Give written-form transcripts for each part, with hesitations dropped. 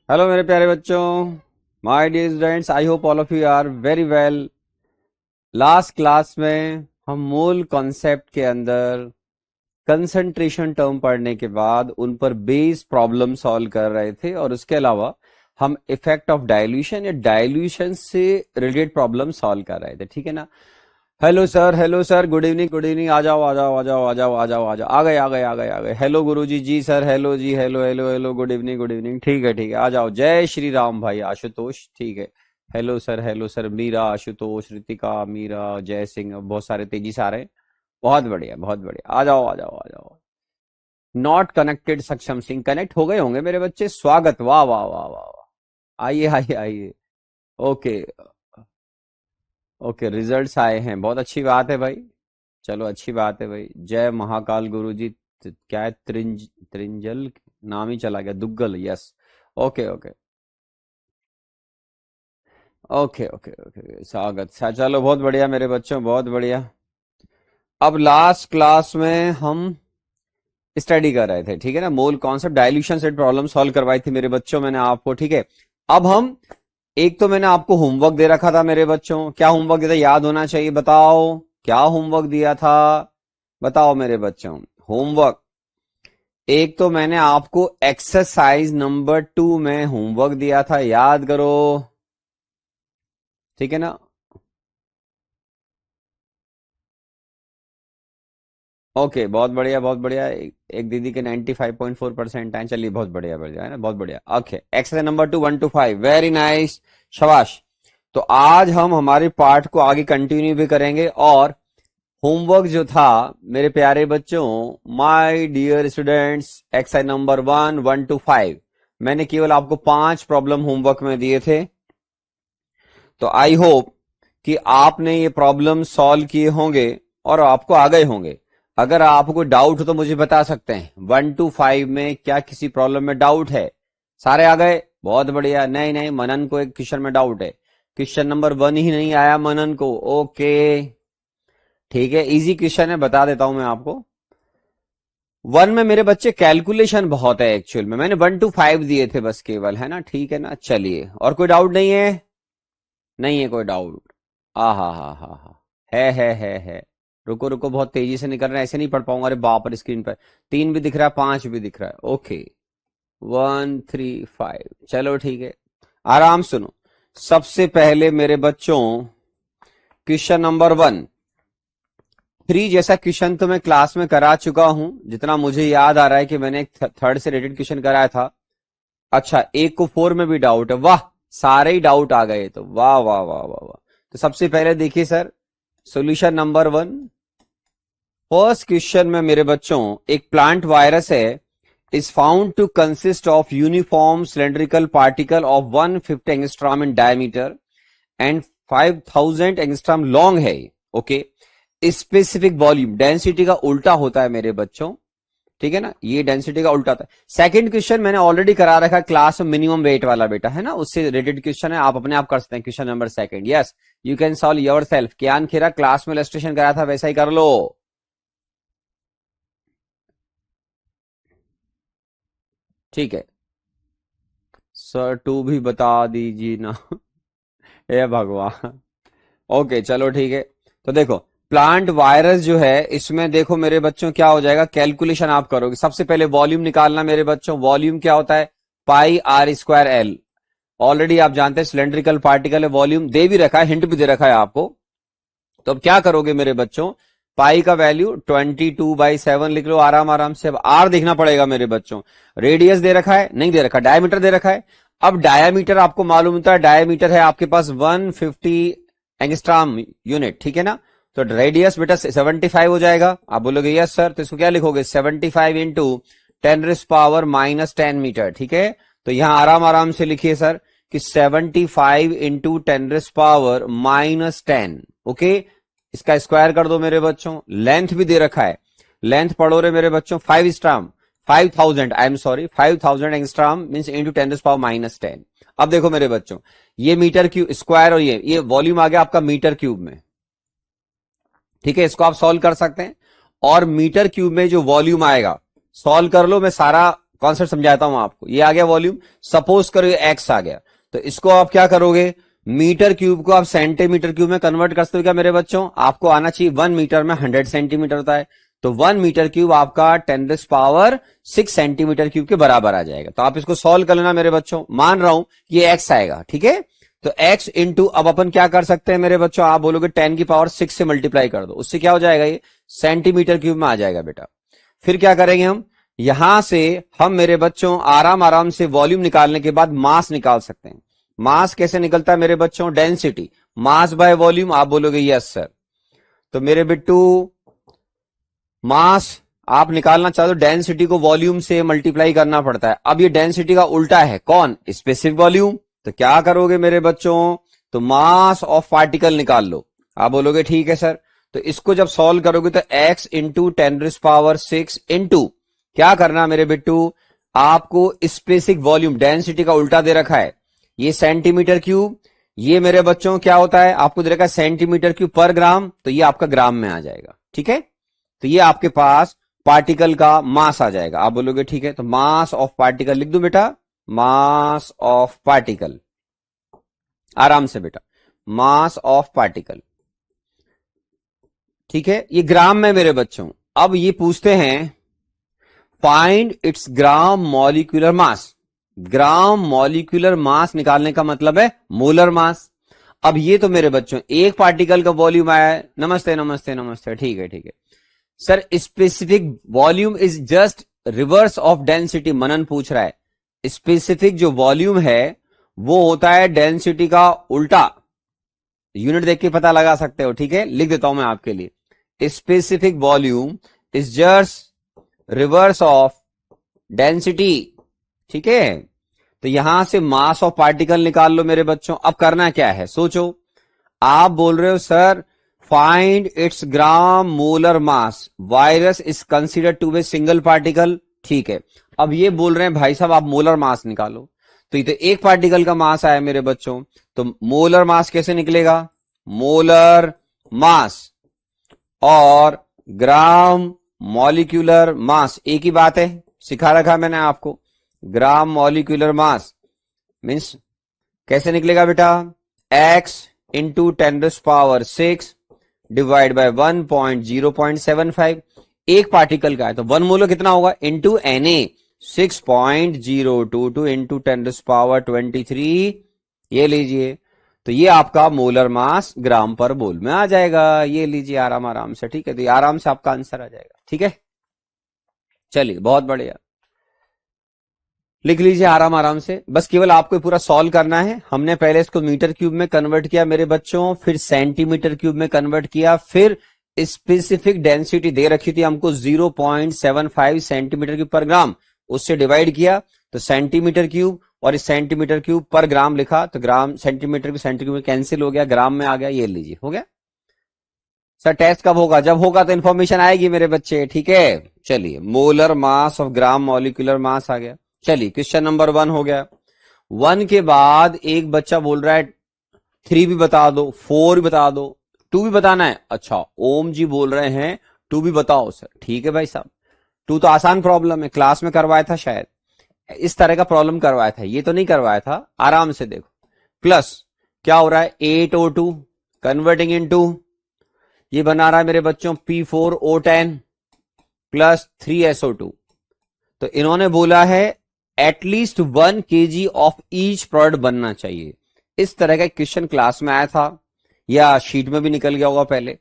Hello मेरे प्यारे बच्चों, my dear students, I hope all of you are very well. Last class में हम मूल कॉन्सेप्ट के अंदर कंसंट्रेशन टर्म पढ़ने के बाद उन पर बेस प्रॉब्लम सॉल्व कर रहे थे और उसके अलावा हम इफेक्ट ऑफ डाइल्यूशन या डाइल्यूशन से रिलेटेड प्रॉब्लम सॉल्व कर रहे थे। ठीक है ना। Hello sir, good evening, good evening. आ जाओ आ जाओ आ जाओ आ जाओ आ जाओ आ जाओ। आ गए आ गए आ गए आ गए। हेलो गुरुजी, जी सर, हेलो जी, hello hello hello, good evening good evening. ठीक है ठीक है, आ जाओ। जय श्री राम भाई आशुतोष। ठीक है। हेलो सर, मीरा, आशुतोष, रितिका, मीरा, जय सिंह, बहुत सारे तेजी से आ रहे हैं। बहुत बढ़िया बहुत बढ़िया। आ जाओ आ जाओ आ जाओ। नॉट कनेक्टेड सक्षम सिंह कनेक्ट हो गए होंगे मेरे बच्चे। स्वागत, वाह वाह वाह वाह वाह। आइए आइए आइए। ओके ओके, रिजल्ट्स आए हैं, बहुत अच्छी बात है भाई। चलो अच्छी बात है भाई। जय महाकाल गुरु जी। क्या है, त्रिंजल नाम ही चला गया, Duggal, yes. Okay okay okay okay okay, स्वागत चलो बहुत बढ़िया मेरे बच्चों, बहुत बढ़िया। अब लास्ट क्लास में हम स्टडी कर रहे थे, ठीक है ना, mole concept dilution set problem solve करवाई थी मेरे बच्चों मैंने आपको। ठीक है। अब हम एक तो मैंने आपको होमवर्क दे रखा था मेरे बच्चों। क्या होमवर्क दिया था, याद होना चाहिए, बताओ क्या होमवर्क दिया था। बताओ मेरे बच्चों। होमवर्क एक तो मैंने आपको एक्सरसाइज नंबर 2 में होमवर्क दिया था, याद करो। ठीक है ना। ओके, बहुत बढ़िया बहुत बढ़िया। एक दीदी के 95.4% आए, चलिए बहुत बढ़िया बढ़िया है ना, बहुत बढ़िया। Okay, exercise number 2 1 to 5, very nice, शाबाश। तो आज हम हमारे पार्ट को आगे कंटिन्यू भी करेंगे और होमवर्क जो था मेरे प्यारे बच्चों, my dear students, exercise number 1 1 to 5, मैंने केवल आपको 5 प्रॉब्लम होमवर्क में दिए थे। तो आई होप कि आपने ये प्रॉब्लम सॉल्व किए होंगे और आपको आ गए होंगे। अगर आपको डाउट हो तो मुझे बता सकते हैं। 1 to 5 में क्या किसी प्रॉब्लम में डाउट है? सारे आ गए, बहुत बढ़िया। नहीं नहीं, मनन को एक क्वेश्चन में डाउट है। क्वेश्चन नंबर 1 ही नहीं आया मनन को। ओके ठीक है, इजी क्वेश्चन है, बता देता हूं मैं आपको। 1 में मेरे बच्चे कैलकुलेशन बहुत है एक्चुअल में, मैंने 1 to 5 दिए थे बस केवल, है ना, ठीक है ना। चलिए, और कोई डाउट नहीं है? नहीं है कोई डाउट? आ हा है। रुको रुको, बहुत तेजी से निकल रहा है, ऐसे नहीं पढ़ पाऊंगा। अरे बाप रे, स्क्रीन पर 3 भी दिख रहा है, 5 भी दिख रहा है। ओके, 1 3 5, चलो ठीक है। आराम सुनो। सबसे पहले मेरे बच्चों, क्वेश्चन नंबर 1 3 जैसा क्वेश्चन तो मैं क्लास में करा चुका हूं, जितना मुझे याद आ रहा है कि मैंने एक थर्ड से रिलेटेड क्वेश्चन कराया था। अच्छा, एक को 4 में भी डाउट है, वाह, सारे ही डाउट आ गए तो, वाह वाह वाह वाह वाह। तो सबसे पहले देखिए sir, solution number 1, first question में मेरे बच्चों, एक प्लांट वायरस है, is found to consist of uniform cylindrical particle of 150 angstrom in diameter and 5000 angstrom long है। ओके, स्पेसिफिक वॉल्यूम, डेंसिटी का उल्टा होता है मेरे बच्चों, ठीक है ना, ये डेंसिटी का उल्टा था। सेकंड क्वेश्चन मैंने ऑलरेडी करा रखा क्लास में, मिनिमम वेट वाला बेटा, है ना, उससे रिलेटेड क्वेश्चन है, आप अपने आप कर सकते हैं। Question number second, yes, you can solve your self. ज्ञान खेरा क्लास में इलस्ट्रेशन कराया था, वैसा ही कर लो। ठीक है सर, 2 भी बता दीजिए ना। हे भगवान। ओके चलो ठीक है। तो देखो, प्लांट वायरस जो है, इसमें देखो मेरे बच्चों क्या हो जाएगा, कैलकुलेशन आप करोगे। सबसे पहले वॉल्यूम निकालना मेरे बच्चों। वॉल्यूम क्या होता है? पाई आर स्क्वायर एल। ऑलरेडी आप जानते हैं सिलेंड्रिकल पार्टिकल है, वॉल्यूम दे भी रखा है, हिंट भी दे रखा है आपको। तो अब क्या करोगे मेरे बच्चों, पाई का वैल्यू 22/7 लिख लो आराम आराम से। अब आर देखना पड़ेगा मेरे बच्चों। रेडियस दे रखा है? नहीं दे रखा। डायमीटर दे रखा है? अब डायमीटर आपको मालूम होता है, डायमीटर है आपके पास 150 एंगस्ट्रॉम यूनिट, ठीक है ना। तो रेडियस बेटा 75 हो जाएगा। आप बोलोगे यस सर, तो इसको क्या लिखोगे, 75 इंटू 10⁻⁻10 मीटर, ठीक है। तो यहां आराम आराम से लिखिए सर कि 75 इंटू 10⁻⁻10। ओके, इसका स्क्वायर कर दो मेरे बच्चों। लेंथ भी दे रखा है, लेंथ पढ़ो रे मेरे बच्चों, 5 storm, 5000, I am sorry, 5000 angstrom mean into 10⁻⁻10। अब देखो मेरे बच्चों, ये मीटर क्यूब स्क्वायर और ये वॉल्यूम आ गया आपका मीटर क्यूब में, ठीक है। इसको आप सॉल्व कर सकते हैं। और मीटर क्यूब में जो वॉल्यूम आएगा, सॉल्व कर लो, मैं सारा कॉन्सेप्ट समझाता हूं आपको। ये आ गया वॉल्यूम, सपोज करो ये एक्स आ गया, तो इसको आप क्या करोगे, मीटर क्यूब को आप सेंटीमीटर क्यूब में कन्वर्ट कर सकते हो क्या मेरे बच्चों? आपको आना चाहिए 1 मीटर में 100 सेंटीमीटर होता है, तो 1 मीटर क्यूब आपका 10⁻6 सेंटीमीटर क्यूब के बराबर आ जाएगा। तो आप इसको सॉल्व कर लेना मेरे बच्चों, मान रहा हूं कि ये एक्स आएगा, ठीक है। तो x इंटू, अब अपन क्या कर सकते हैं मेरे बच्चों, आप बोलोगे 10⁻6 से मल्टीप्लाई कर दो, उससे क्या हो जाएगा, ये सेंटीमीटर क्यूब में आ जाएगा बेटा। फिर क्या करेंगे हम, यहां से हम मेरे बच्चों आराम आराम से वॉल्यूम निकालने के बाद मास निकाल सकते हैं। मास कैसे निकलता है मेरे बच्चों, डेंसिटी, मास बाय वॉल्यूम, आप बोलोगे यस सर। तो मेरे बिट्टू मास आप निकालना चाहते हो, डेंसिटी को वॉल्यूम से मल्टीप्लाई करना पड़ता है। अब ये डेंसिटी का उल्टा है, कौन, स्पेसिफिक वॉल्यूम। तो क्या करोगे मेरे बच्चों, तो मास ऑफ पार्टिकल निकाल लो, आप बोलोगे ठीक है सर। तो इसको जब सॉल्व करोगे तो x इंटू 10⁻6 इंटू क्या करना मेरे बिट्टू, आपको स्पेसिफिक वॉल्यूम, डेंसिटी का उल्टा दे रखा है, ये सेंटीमीटर क्यूब, ये मेरे बच्चों क्या होता है, आपको दे रखा है सेंटीमीटर क्यूब पर ग्राम, तो ये आपका ग्राम में आ जाएगा, ठीक है। तो ये आपके पास पार्टिकल का मास आ जाएगा, आप बोलोगे ठीक है। तो मास ऑफ पार्टिकल लिख दूं बेटा, मास ऑफ पार्टिकल, आराम से बेटा, मास ऑफ पार्टिकल, ठीक है। ये ग्राम में मेरे बच्चों। अब ये पूछते हैं फाइंड इट्स ग्राम मॉलिक्यूलर मास। ग्राम मॉलिक्यूलर मास निकालने का मतलब है मोलर मास। अब ये तो मेरे बच्चों एक पार्टिकल का वॉल्यूम आया है, नमस्ते नमस्ते नमस्ते, ठीक है ठीक है sir. Specific volume is just reverse of density, Manan पूछ रहा है। स्पेसिफिक जो वॉल्यूम है वो होता है डेंसिटी का उल्टा, यूनिट देख के पता लगा सकते हो, ठीक है। लिख देता हूं मैं आपके लिए, specific volume is just reverse of density, ठीक है। तो यहां से मास ऑफ पार्टिकल निकाल लो मेरे बच्चों। अब करना क्या है सोचो, आप बोल रहे हो sir find its gram molar mass, virus is considered to be single particle, ठीक है। अब ये बोल रहे हैं भाई साहब आप मोलर मास निकालो, तो ये तो एक पार्टिकल का मास आया मेरे बच्चों, तो मोलर मास कैसे निकलेगा, मोलर मास और ग्राम मॉलिक्यूलर मास एक ही बात है, सिखा रखा मैंने आपको। ग्राम मॉलिक्यूलर मास मीन्स कैसे निकलेगा बेटा, x इंटू 10⁻6 डिवाइड बाय 1.075, एक पार्टिकल का है तो 1 मोलर कितना होगा, इंटू Na 6.022 इंटू 10⁻23, ये लीजिए। तो ये आपका मोलर मास ग्राम पर मोल में आ जाएगा, ये लीजिए आराम आराम से, ठीक है। तो ये आराम से आपका आंसर आ जाएगा, ठीक है। चलिए बहुत बढ़िया, लिख लीजिए आराम आराम से, बस केवल आपको पूरा सॉल्व करना है। हमने पहले इसको मीटर क्यूब में कन्वर्ट किया मेरे बच्चों, फिर सेंटीमीटर क्यूब में कन्वर्ट किया, फिर स्पेसिफिक डेंसिटी दे रखी थी हमको 0.75 सेंटीमीटर क्यूब पर ग्राम, उससे डिवाइड किया तो सेंटीमीटर क्यूब, और इस सेंटीमीटर क्यूब पर ग्राम लिखा तो ग्राम सेंटीमीटर भी सेंटीमीटर कैंसिल हो गया, ग्राम में आ गया, ये लीजिए हो गया। सर टेस्ट कब होगा, जब होगा तो इन्फॉर्मेशन आएगी मेरे बच्चे, ठीक है। चलिए molar mass of gram molecular mass आ गया। चलिए क्वेश्चन नंबर 1 हो गया। 1 के बाद एक बच्चा बोल रहा है 3 भी बता दो, 4 भी बता दो, 2 भी बताना है। अच्छा ओम जी बोल रहे हैं 2 भी बताओ सर, ठीक है भाई साहब। 2 तो आसान प्रॉब्लम है, क्लास में करवाया था शायद, इस तरह का प्रॉब्लम करवाया था, ये तो नहीं करवाया था, आराम से देखो। प्लस क्या हो रहा है 8O2 कन्वर्टिंग इनटू, ये बना रहा है मेरे बच्चों P4O10 प्लस 3SO2। तो इन्होंने बोला है at least 1 kg of each product बनना चाहिए। इस तरह का क्वेश्चन क्लास में आया था या शीट में भी निकल गया होगा पहले।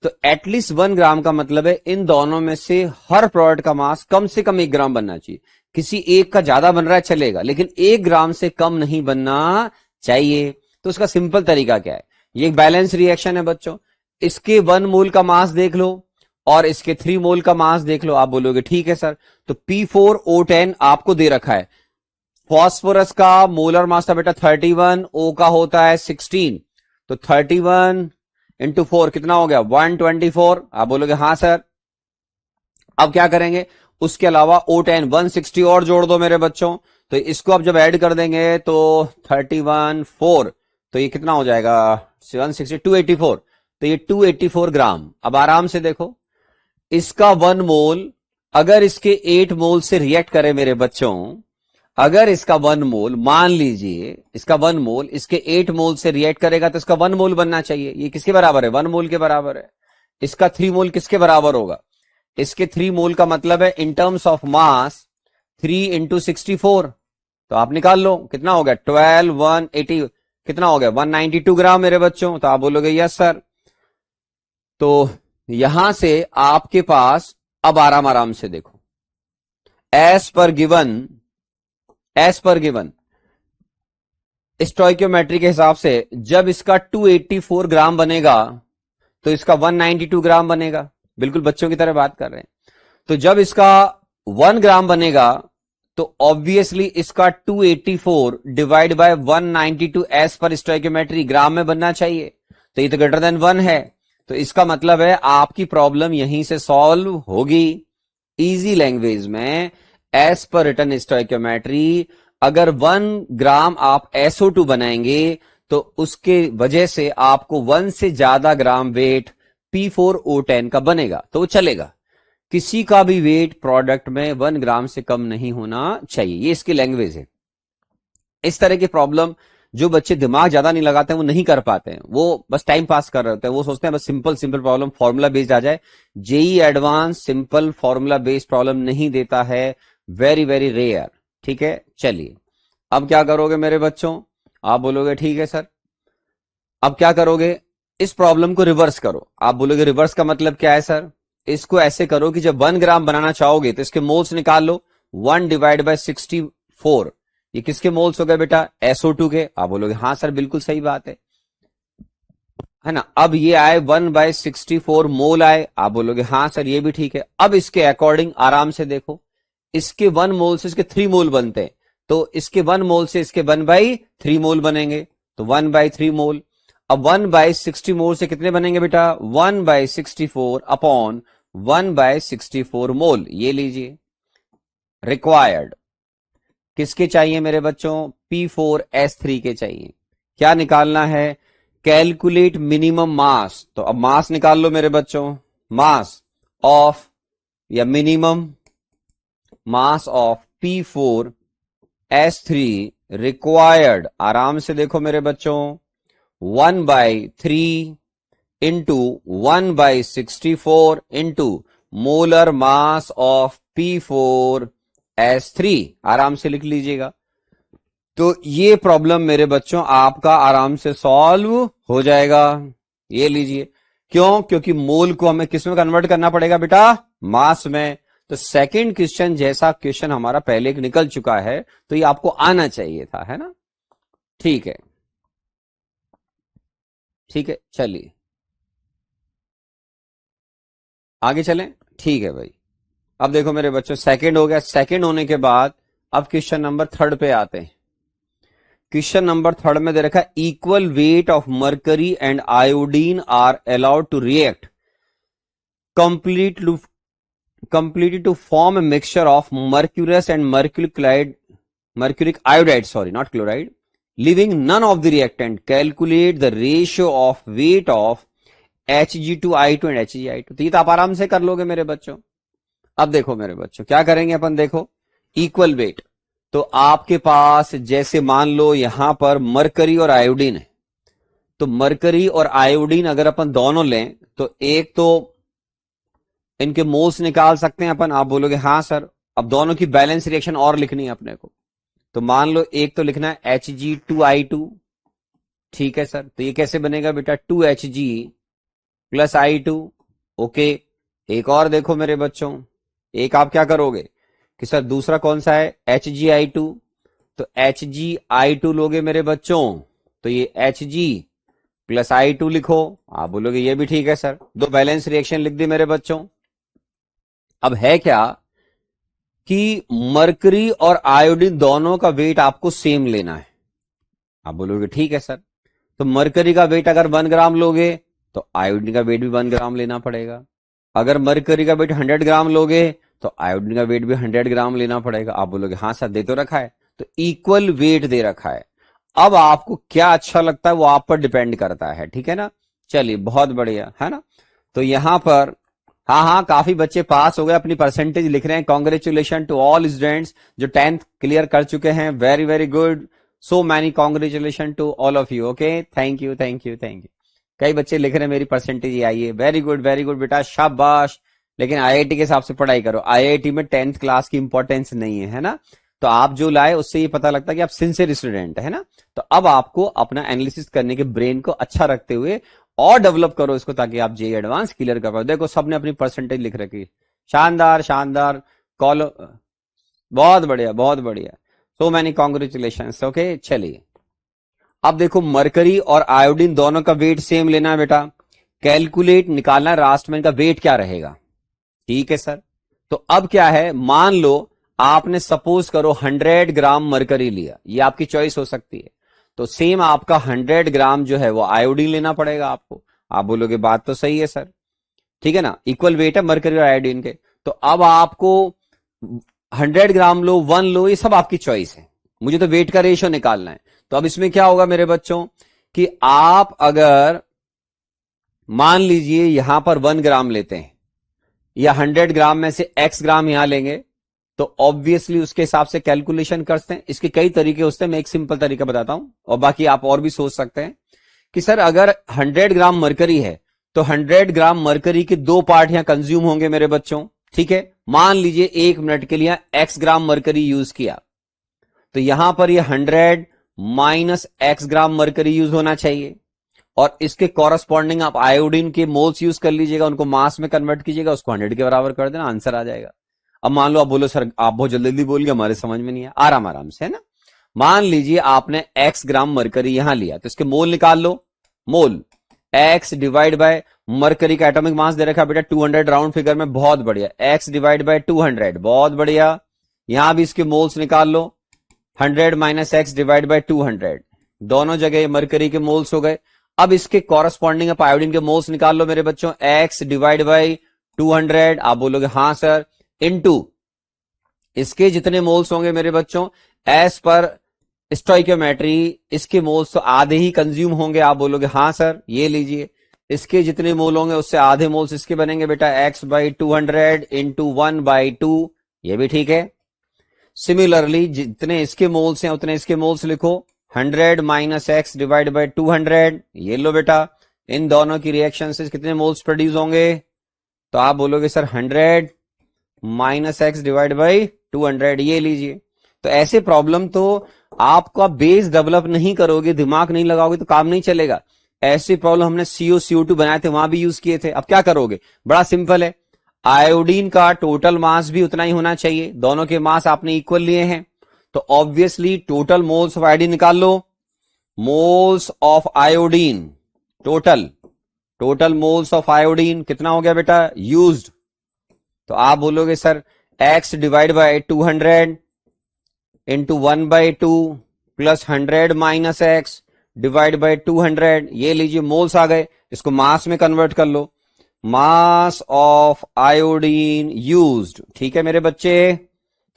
तो एटलीस्ट 1 ग्राम का मतलब है इन दोनों में से हर प्रोडक्ट का मास कम से कम 1 ग्राम बनना चाहिए। किसी एक का ज्यादा बन रहा है चलेगा, लेकिन 1 ग्राम से कम नहीं बनना चाहिए। तो उसका सिंपल तरीका क्या है, ये एक बैलेंस रिएक्शन है बच्चों। इसके 1 मोल का मास देख लो और इसके 3 मोल का मास देख लो, आप बोलोगे ठीक है सर। तो P4O10 आपको दे रखा है। फॉस्फोरस का मोलर मास था बेटा 31, O का होता है 16, तो 31 इंटू 4 कितना हो गया 124, आप बोलोगे हाँ सर। अब क्या करेंगे, उसके अलावा O10 160 और जोड़ दो मेरे बच्चों, तो इसको अब जब ऐड कर देंगे तो 31 4, तो ये कितना हो जाएगा 160 284, तो ये 284 ग्राम। अब आराम से देखो, इसका 1 मोल अगर इसके 8 मोल से रिएक्ट करे मेरे बच्चों, अगर इसका 1 मोल, मान लीजिए इसका 1 मोल इसके 8 मोल से रिएक्ट करेगा तो इसका 1 मोल बनना चाहिए। ये किसके बराबर है? 1 मोल के बराबर है। इसका 3 मोल किसके बराबर होगा? इसके 3 मोल का मतलब है in terms of mass 3 into 64। तो आप निकाल लो कितना हो गया, 12 180 कितना हो गया, 192 ग्राम मेरे बच्चों। तो आप बोलोगे यस सर। तो यहां से आपके पास अब आराम आराम से देखो, एज पर गिवन स्टोइकियोमेट्री के हिसाब से जब इसका 284 ग्राम बनेगा तो इसका 192 ग्राम बनेगा। बिल्कुल बच्चों की तरह बात कर रहे हैं। तो जब इसका 1 ग्राम बनेगा तो ऑब्वियसली इसका 284 divide by 192 as per stoichiometry gram में बनना चाहिए। तो ये तो ग्रेटर देन 1 है। तो इसका मतलब है आपकी प्रॉब्लम यहीं से सॉल्व होगी। इजी लैंग्वेज में एज पर रिटन स्टोइकियोमेट्री, अगर 1 ग्राम आप SO2 बनाएंगे तो उसके वजह से आपको 1 से ज्यादा ग्राम वेट P4O10 का बनेगा तो वो चलेगा। किसी का भी वेट प्रोडक्ट में 1 ग्राम से कम नहीं होना चाहिए। ये इसकी लैंग्वेज है। इस तरह की प्रॉब्लम जो बच्चे दिमाग ज्यादा नहीं लगाते हैं वो नहीं कर पाते हैं, वो बस टाइम पास कर रहे होते हैं। वो सोचते हैं बस सिंपल प्रॉब्लम फॉर्मूला बेस्ड आ जाए। JEE advance simple formula based problem नहीं देता है, वेरी वेरी रेयर। ठीक है, चलिए अब क्या करोगे मेरे बच्चों? आप बोलोगे ठीक है सर। अब क्या करोगे? इस प्रॉब्लम को रिवर्स करो। आप बोलोगे रिवर्स का मतलब क्या है सर? इसको ऐसे करो कि जब 1 ग्राम बनाना चाहोगे तो इसके मोल्स निकाल लो। 1 डिवाइड बाय 64, ये किसके मोल्स हो गए बेटा? SO2 के। आप बोलोगे हाँ सर बिल्कुल सही बात है ना। अब ये आए 1/64 मोल आए। आप बोलोगे हाँ सर ये भी ठीक है। अब इसके अकॉर्डिंग आराम से देखो, इसके 1 मोल से इसके 3 मोल बनते हैं, तो इसके 1 मोल से इसके 1/3 मोल बनेंगे, तो 1/3 मोल। अब 1/60 मोल से कितने बनेंगे बेटा? 1/64 अपॉन 1/64 मोल। ये लीजिए, रिक्वायर्ड किसके चाहिए मेरे बच्चों? P4S3 के चाहिए। क्या निकालना है? कैलकुलेट मिनिमम मास। तो अब मास निकाल लो मेरे बच्चों। मास ऑफ या minimum mass of P4S3 required, आराम से देखो मेरे बच्चों, 1/3 into 1/64 into molar mass of P4S3। आराम से लिख लीजिएगा। तो ये प्रॉब्लम मेरे बच्चों आपका आराम से सॉल्व हो जाएगा। ये लीजिए। क्यों? क्योंकि मोल को हमें किस में कन्वर्ट करना पड़ेगा बेटा? मास में। तो सेकंड क्वेश्चन जैसा क्वेश्चन हमारा पहले निकल चुका है, तो ये आपको आना चाहिए था, है ना। ठीक है, ठीक है, चलिए आगे चलें। ठीक है भाई। अब देखो मेरे बच्चों, सेकंड हो गया। सेकंड होने के बाद अब क्वेश्चन नंबर 3 पे आते हैं। क्वेश्चन नंबर 3 में दे रखा है equal weight of mercury and iodine are allowed to react completely to form a mixture of mercurous and mercuric iodide, sorry not chloride, leaving none of the reactant. Calculate the ratio of weight of Hg2I2 and Hgi2। तो ये तो आप आराम से कर लोगे मेरे बच्चों। अब देखो मेरे बच्चों क्या करेंगे अपन, देखो इक्वल वेट। तो आपके पास जैसे मान लो यहां पर मरकरी और आयोडीन है, तो मरकरी और आयोडीन अगर अपन दोनों लें तो एक तो इनके मोल्स निकाल सकते हैं अपन। आप बोलोगे हाँ सर। अब दोनों की बैलेंस रिएक्शन और लिखनी है अपने को। तो मान लो एक तो लिखना है Hg2I2। ठीक है सर। तो ये कैसे बनेगा बेटा? 2Hg plus I2। ओके। एक और देखो मेरे बच्चों, एक आप क्या करोगे कि सर दूसरा कौन सा है? Hgi2। तो Hgi2 लोगे मेरे बच्चों, तो ये Hg प्लस I2 लिखो। आप बोलोगे ये भी ठीक है सर। दो बैलेंस रिएक्शन लिख दी मेरे बच्चों। अब है क्या कि मरकरी और आयोडीन दोनों का वेट आपको सेम लेना है। आप बोलोगे ठीक है सर। तो मरकरी का वेट अगर 1 ग्राम लोगे तो आयोडीन का वेट भी 1 ग्राम लेना पड़ेगा। अगर मरकरी का वेट 100 ग्राम लोगे तो आयोडीन का वेट भी 100 ग्राम लेना पड़ेगा। आप बोलोगे हाँ सर दे तो रखा है। तो इक्वल वेट दे रखा है। अब आपको क्या अच्छा लगता है वो आप पर डिपेंड करता है, ठीक है ना। चलिए बहुत बढ़िया, है ना। तो यहां पर हाँ हाँ, काफी बच्चे पास हो गए, अपनी परसेंटेज लिख रहे हैं। कॉन्ग्रेचुलेशन टू ऑल स्टूडेंट्स जो 10th क्लियर कर चुके हैं। Very very good, so many congratulation to all of you. Okay, thank you thank you thank you. कई बच्चे लिख रहे हैं मेरी परसेंटेज ये आई है। वेरी गुड बेटा, शाबाश। लेकिन आईआईटी के हिसाब से पढ़ाई करो। आईआईटी में 10th क्लास की इंपॉर्टेंस नहीं है ना। तो आप जो लाए उससे ये पता लगता है कि आप सिंसियर स्टूडेंट है ना। तो अब आपको अपना एनालिसिस करने के ब्रेन को अच्छा रखते हुए और डेवलप करो इसको, ताकि आप जेई एडवांस क्लियर कर पाओ। देखो सबने अपनी परसेंटेज लिख रखी, शानदार शानदार। कॉल, बहुत बढ़िया बहुत बढ़िया, सो मैनी कॉन्ग्रेचुलेशन। ओके चलिए, अब देखो मरकरी और आयोडीन दोनों का वेट सेम लेना है बेटा। कैलकुलेट निकालना है लास्ट में इनका वेट क्या रहेगा। ठीक है सर। तो अब क्या है, मान लो आपने सपोज करो 100 ग्राम मरकरी लिया, ये आपकी चॉइस हो सकती है। तो सेम आपका 100 ग्राम जो है वो आयोडीन लेना पड़ेगा आपको। आप बोलोगे बात तो सही है सर, ठीक है ना, इक्वल वेट है मरकरी और आयोडीन के। तो अब आपको 100 ग्राम लो, 1 लो, ये सब आपकी चॉइस है। मुझे तो वेट का रेशियो निकालना है। तो अब इसमें क्या होगा मेरे बच्चों कि आप अगर मान लीजिए यहां पर 1 ग्राम लेते हैं, या 100 ग्राम में से x ग्राम यहां लेंगे, तो ऑब्वियसली उसके हिसाब से कैलकुलेशन करते हैं। इसके कई तरीके होते हैं, मैं एक सिंपल तरीका बताता हूं, और बाकी आप और भी सोच सकते हैं कि सर अगर 100 ग्राम मरकरी है तो 100 ग्राम मरकरी के 2 पार्ट यहां कंज्यूम होंगे मेरे बच्चों। ठीक है, मान लीजिए 1 मिनट के लिए x ग्राम मरकरी यूज किया, तो यहां पर ये 100 माइनस x ग्राम मरकरी यूज होना चाहिए, और इसके कॉरस्पॉन्डिंग आप आयोडीन के मोल्स यूज कर लीजिएगा, उनको मास में कन्वर्ट कीजिएगा, उसको 100 के बराबर कर देना, आंसर आ जाएगा। अब मान लो आप बोलो सर आप बहुत जल्दी जल्दी बोल गए, हमारे समझ में नहीं है, आराम आराम से है ना। मान लीजिए आपने x ग्राम मरकरी यहां लिया, तो इसके मोल निकाल लो। मोल x डिवाइड बाय मरकरी का एटॉमिक मास दे रखा है बेटा 200 राउंड फिगर में, बहुत बढ़िया। x डिवाइड बाय 200, बहुत बढ़िया। यहां भी इसके मोल्स निकाल लो, 100 माइनस एक्स डिवाइड बाय 200, दोनों जगह मरकरी के मोल्स हो गए। अब इसके कॉरस्पॉन्डिंग आप आयोडीन के मोल्स निकाल लो मेरे बच्चों, x डिवाइड बाई 200, आप बोलोगे हाँ सर, इनटू इसके जितने मोल्स होंगे मेरे बच्चों एज पर स्टोइकियोमेट्री, इसके मोल्स तो आधे ही कंज्यूम होंगे, आप बोलोगे हाँ सर। ये लीजिए, इसके जितने मोल होंगे उससे आधे मोल्स इसके बनेंगे बेटा, x बाई 200 इंटू 1/2, ये भी ठीक है। सिमिलरली जितने इसके मोल्स हैं उतने इसके मोल्स लिखो, 100 माइनस एक्स डिवाइड बाई 200, ये लो बेटा। इन दोनों की रिएक्शन से कितने मोल्स प्रोड्यूस होंगे, तो आप बोलोगे sir 100 minus x divide by 200, ये लीजिए। तो ऐसे प्रॉब्लम तो आपका बेस डेवलप नहीं करोगे, दिमाग नहीं लगाओगे तो काम नहीं चलेगा। ऐसे प्रॉब्लम हमने CO2 बनाए थे, वहां भी यूज किए थे। अब क्या करोगे, बड़ा सिंपल है, आयोडीन का टोटल मास भी उतना ही होना चाहिए, दोनों के मास आपने इक्वल लिए हैं, तो obviously total moles of iodine निकाल लो। Moles of iodine, total moles of iodine कितना हो गया बेटा यूज्ड, तो आप बोलोगे sir x divide by 200 into 1/2 plus 100 minus x divide by 200, ये लीजिए मोल्स आ गए, इसको मास में कन्वर्ट कर लो, मास ऑफ आयोडीन यूज्ड। ठीक है मेरे बच्चे,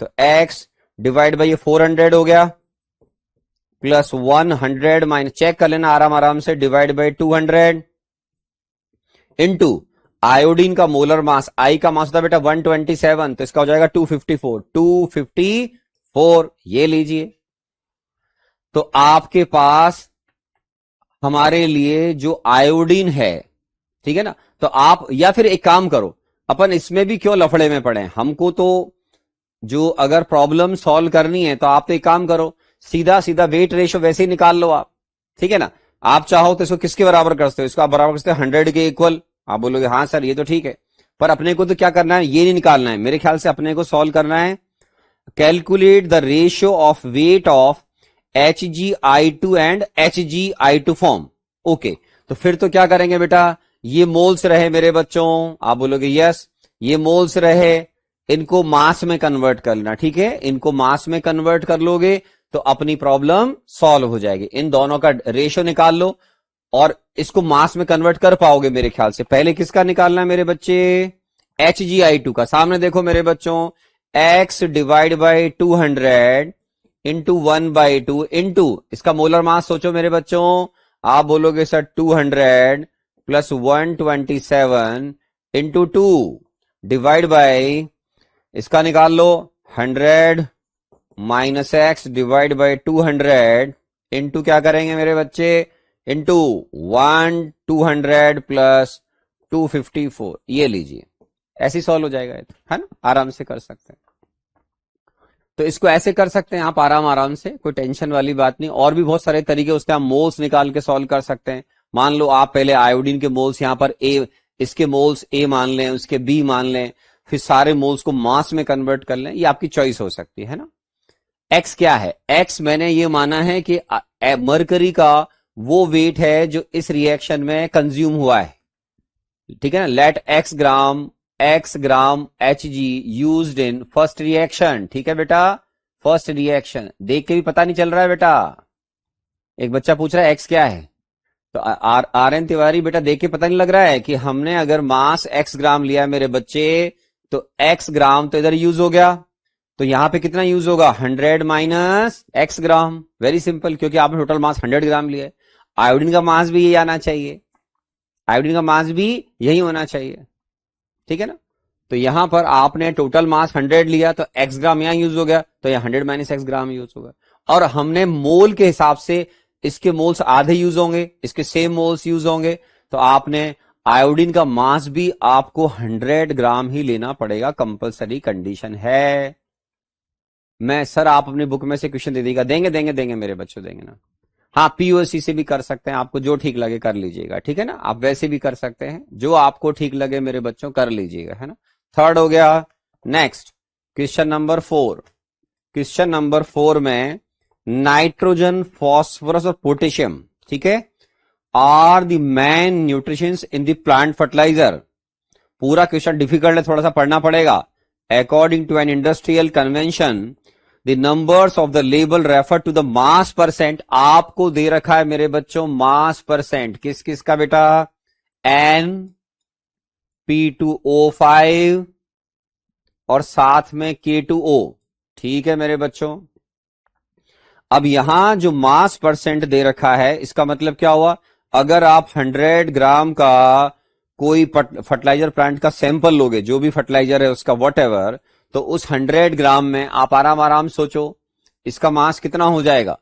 तो x डिवाइड बाई 400 हो गया, प्लस 100 माइनस, चेक कर लेना आराम आराम से, डिवाइड बाई 200 इंटू आयोडीन का मोलर मास, आई का मास था बेटा 127, तो इसका हो जाएगा 254, ये लीजिए। तो आपके पास हमारे लिए जो आयोडीन है, ठीक है ना, तो आप या फिर एक काम करो, अपन इसमें भी क्यों लफड़े में पड़े, हमको तो जो अगर प्रॉब्लम सॉल्व करनी है तो आप तो एक काम करो, सीधा सीधा वेट रेशियो वैसे ही निकाल लो आप, ठीक है ना। आप चाहो तो इसको किसके बराबर करते हो, इसको आप बराबर करते हो 100 के इक्वल, आप बोलोगे हाँ सर ये तो ठीक है, पर अपने को तो क्या करना है, ये नहीं निकालना है, मेरे ख्याल से अपने को सॉल्व करना है, calculate the ratio of weight of HgI2 and HgI2 form. Okay, तो फिर तो क्या करेंगे बेटा, ये मोल्स रहे मेरे बच्चों, आप बोलोगे यस, ये मोल्स रहे, इनको मास में कन्वर्ट कर लेना, ठीक है, इनको मास में कन्वर्ट कर लोगे तो अपनी प्रॉब्लम सॉल्व हो जाएगी। इन दोनों का रेशियो निकाल लो और इसको मास में कन्वर्ट कर पाओगे मेरे ख्याल से। पहले किसका निकालना है मेरे बच्चे, HgI2 का। सामने देखो मेरे बच्चों, x divide by 200 into 1/2 into इसका मोलर मास सोचो मेरे बच्चों, आप बोलोगे sir 200 plus 127 into 2, divide bye, इसका निकाल लो 100 minus x divide by 200 into क्या करेंगे मेरे बच्चे, इंटू 200 प्लस 254, ये लीजिए, ऐसे सॉल्व हो जाएगा, है ना, आराम से कर सकते हैं। तो इसको ऐसे कर सकते हैं आप आराम आराम से, कोई टेंशन वाली बात नहीं। और भी बहुत सारे तरीके उसके आप मोल्स निकाल के सॉल्व कर सकते हैं। मान लो आप पहले आयोडीन के मोल्स यहां पर ए, इसके मोल्स ए मान लें, उसके बी मान लें, फिर सारे मोल्स को मास में कन्वर्ट कर लें, ये आपकी चॉइस हो सकती है ना। एक्स क्या है, एक्स मैंने ये माना है कि मरकरी का वो वेट है जो इस रिएक्शन में कंज्यूम हुआ है, ठीक है ना। Let x gram H G use in first reaction, ठीक है बेटा, फर्स्ट रिएक्शन। देख के भी पता नहीं चल रहा है बेटा, एक बच्चा पूछ रहा है एक्स क्या है, तो आर एन तिवारी बेटा देख के पता नहीं लग रहा है कि हमने अगर मास एक्स ग्राम लिया मेरे बच्चे, तो एक्स ग्राम तो इधर यूज हो गया, तो यहां पे कितना यूज होगा, 100 माइनस एक्स ग्राम, वेरी सिंपल, क्योंकि आपने टोटल मास 100 ग्राम लिया है। आयोडीन का मास भी यही आना चाहिए, आयोडीन का मास भी यही होना चाहिए, ठीक है ना। तो यहां पर आपने टोटल मास 100 लिया, तो एक्स ग्राम यहां यूज हो गया, तो यहां 100 माइनस एक्स ग्राम यूज होगा। और हमने मोल के हिसाब से, इसके मोल्स आधे यूज होंगे, इसके सेम मोल्स यूज होंगे, तो आपने आयोडीन का मास भी आपको 100 ग्राम ही लेना पड़ेगा, कंपलसरी कंडीशन है। मैं सर आप अपनी बुक में से क्वेश्चन दे देगा, देंगे देंगे देंगे मेरे बच्चों, देंगे ना। हाँ, पीओसी से भी कर सकते हैं, आपको जो ठीक लगे कर लीजिएगा, ठीक है ना। आप वैसे भी कर सकते हैं, जो आपको ठीक लगे मेरे बच्चों कर लीजिएगा, है ना। थर्ड हो गया। Next question number 4, question number 4 में नाइट्रोजन, फॉस्फोरस और पोटेशियम, ठीक है, are the main nutritions in the plant fertiliser. पूरा क्वेश्चन डिफिकल्ट है, थोड़ा सा पढ़ना पड़ेगा। According to an industrial convention the numbers of the label refer to the mass percent. आपको दे रखा है मेरे बच्चों मास परसेंट, किस किस का बेटा, N P2O5 और साथ में K2O, ठीक है मेरे बच्चों। अब यहां जो मास परसेंट दे रखा है, इसका मतलब क्या हुआ, अगर आप 100 ग्राम का कोई फर्टिलाइजर प्लांट का सैंपल लोगे, जो भी फर्टिलाइजर है उसका वॉट, तो उस 100 ग्राम में आप आराम आराम सोचो इसका मास कितना हो जाएगा,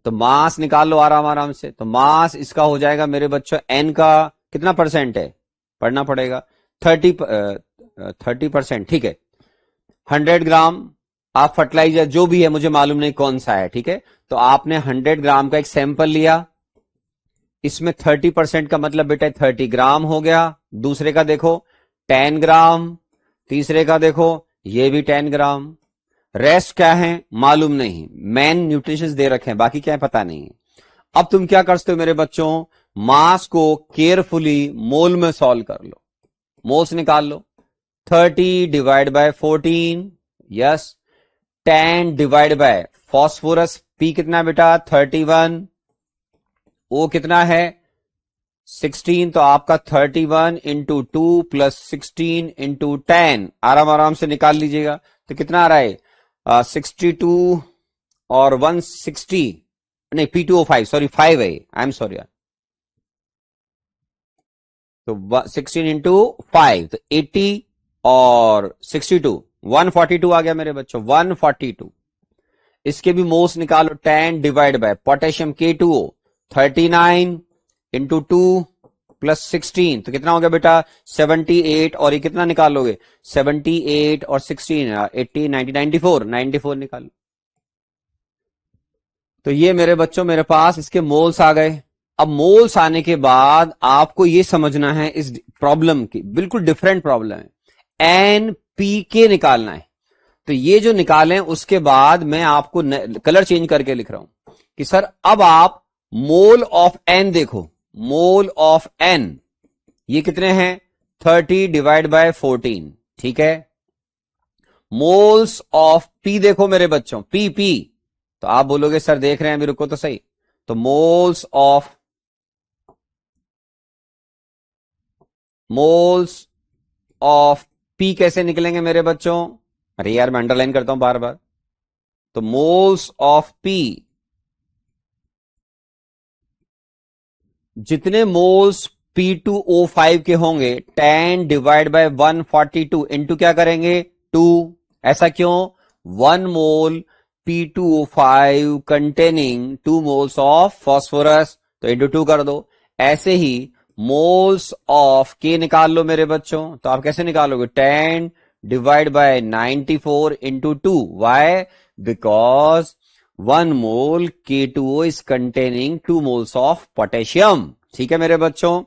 तो मास निकाल लो आराम आराम से। तो मास इसका हो जाएगा मेरे बच्चों, एन का कितना परसेंट है, पढ़ना पड़ेगा, 30%, ठीक है। 100 ग्राम आप फर्टिलाइजर जो भी है, मुझे मालूम नहीं कौन सा है, ठीक है, तो आपने 100 ग्राम का एक सैंपल लिया, इसमें 30% का मतलब बेटा 30 ग्राम हो गया। दूसरे का देखो 10 ग्राम, तीसरे का देखो ये भी 10 ग्राम, रेस्ट क्या है मालूम नहीं, मेन न्यूट्रिशंस दे रखे हैं, बाकी क्या है पता नहीं है। अब तुम क्या करते हो मेरे बच्चों, मास को केयरफुली मोल में सॉल्व कर लो, मोल्स निकाल लो। 30 divide by 14, yes. 10 divide bye phosphorus, P कितना बेटा 31, ओ कितना है 16, तो आपका 31 इंटू 2 प्लस 16 इंटू 10, आराम आराम से निकाल लीजिएगा। तो कितना आ रहा है 62 और 160, नहीं P2O5, सॉरी 5 है, आई एम सॉरी। तो 16 इंटू 5, तो 80 और 62, 142 आ गया मेरे बच्चों, 142। इसके भी मोल्स निकालो, 10 divide bye potassium K2O 39 into 2 plus 16, तो कितना हो गया बेटा 78, और ये कितना निकालोगे 78 और 16 80 90 94, 94 निकालो। तो ये मेरे बच्चों मेरे पास इसके मोल्स आ गए। अब मोल्स आने के बाद आपको ये समझना है इस प्रॉब्लम की, बिल्कुल डिफरेंट प्रॉब्लम है, NPK निकालना है। तो ये जो निकालें उसके बाद मैं आपको कलर चेंज करके लिख रहा हूं कि सर अब आप मोल ऑफ N देखो, मोल ऑफ N ये कितने हैं 30 डिवाइड बाय 14, ठीक है। मोल्स ऑफ P देखो मेरे बच्चों, P, तो आप बोलोगे सर देख रहे हैं, मेरे को तो सही, तो मोल्स ऑफ P कैसे निकलेंगे मेरे बच्चों, अरे यार मैं अंडरलाइन करता हूं बार बार, तो मोल्स ऑफ P, जितने मोल्स P2O5 के होंगे 10 डिवाइड बाय 142 इंटू क्या करेंगे 2। ऐसा क्यों? 1 मोल P2O5 containing 2 moles of phosphorus, तो इंटू 2 कर दो। ऐसे ही मोल्स ऑफ के निकाल लो मेरे बच्चों, तो आप कैसे निकालोगे 10 divide by 94 into 2। Why? Because 1 mole K2O is containing 2 moles of potassium. ठीक है मेरे बच्चों,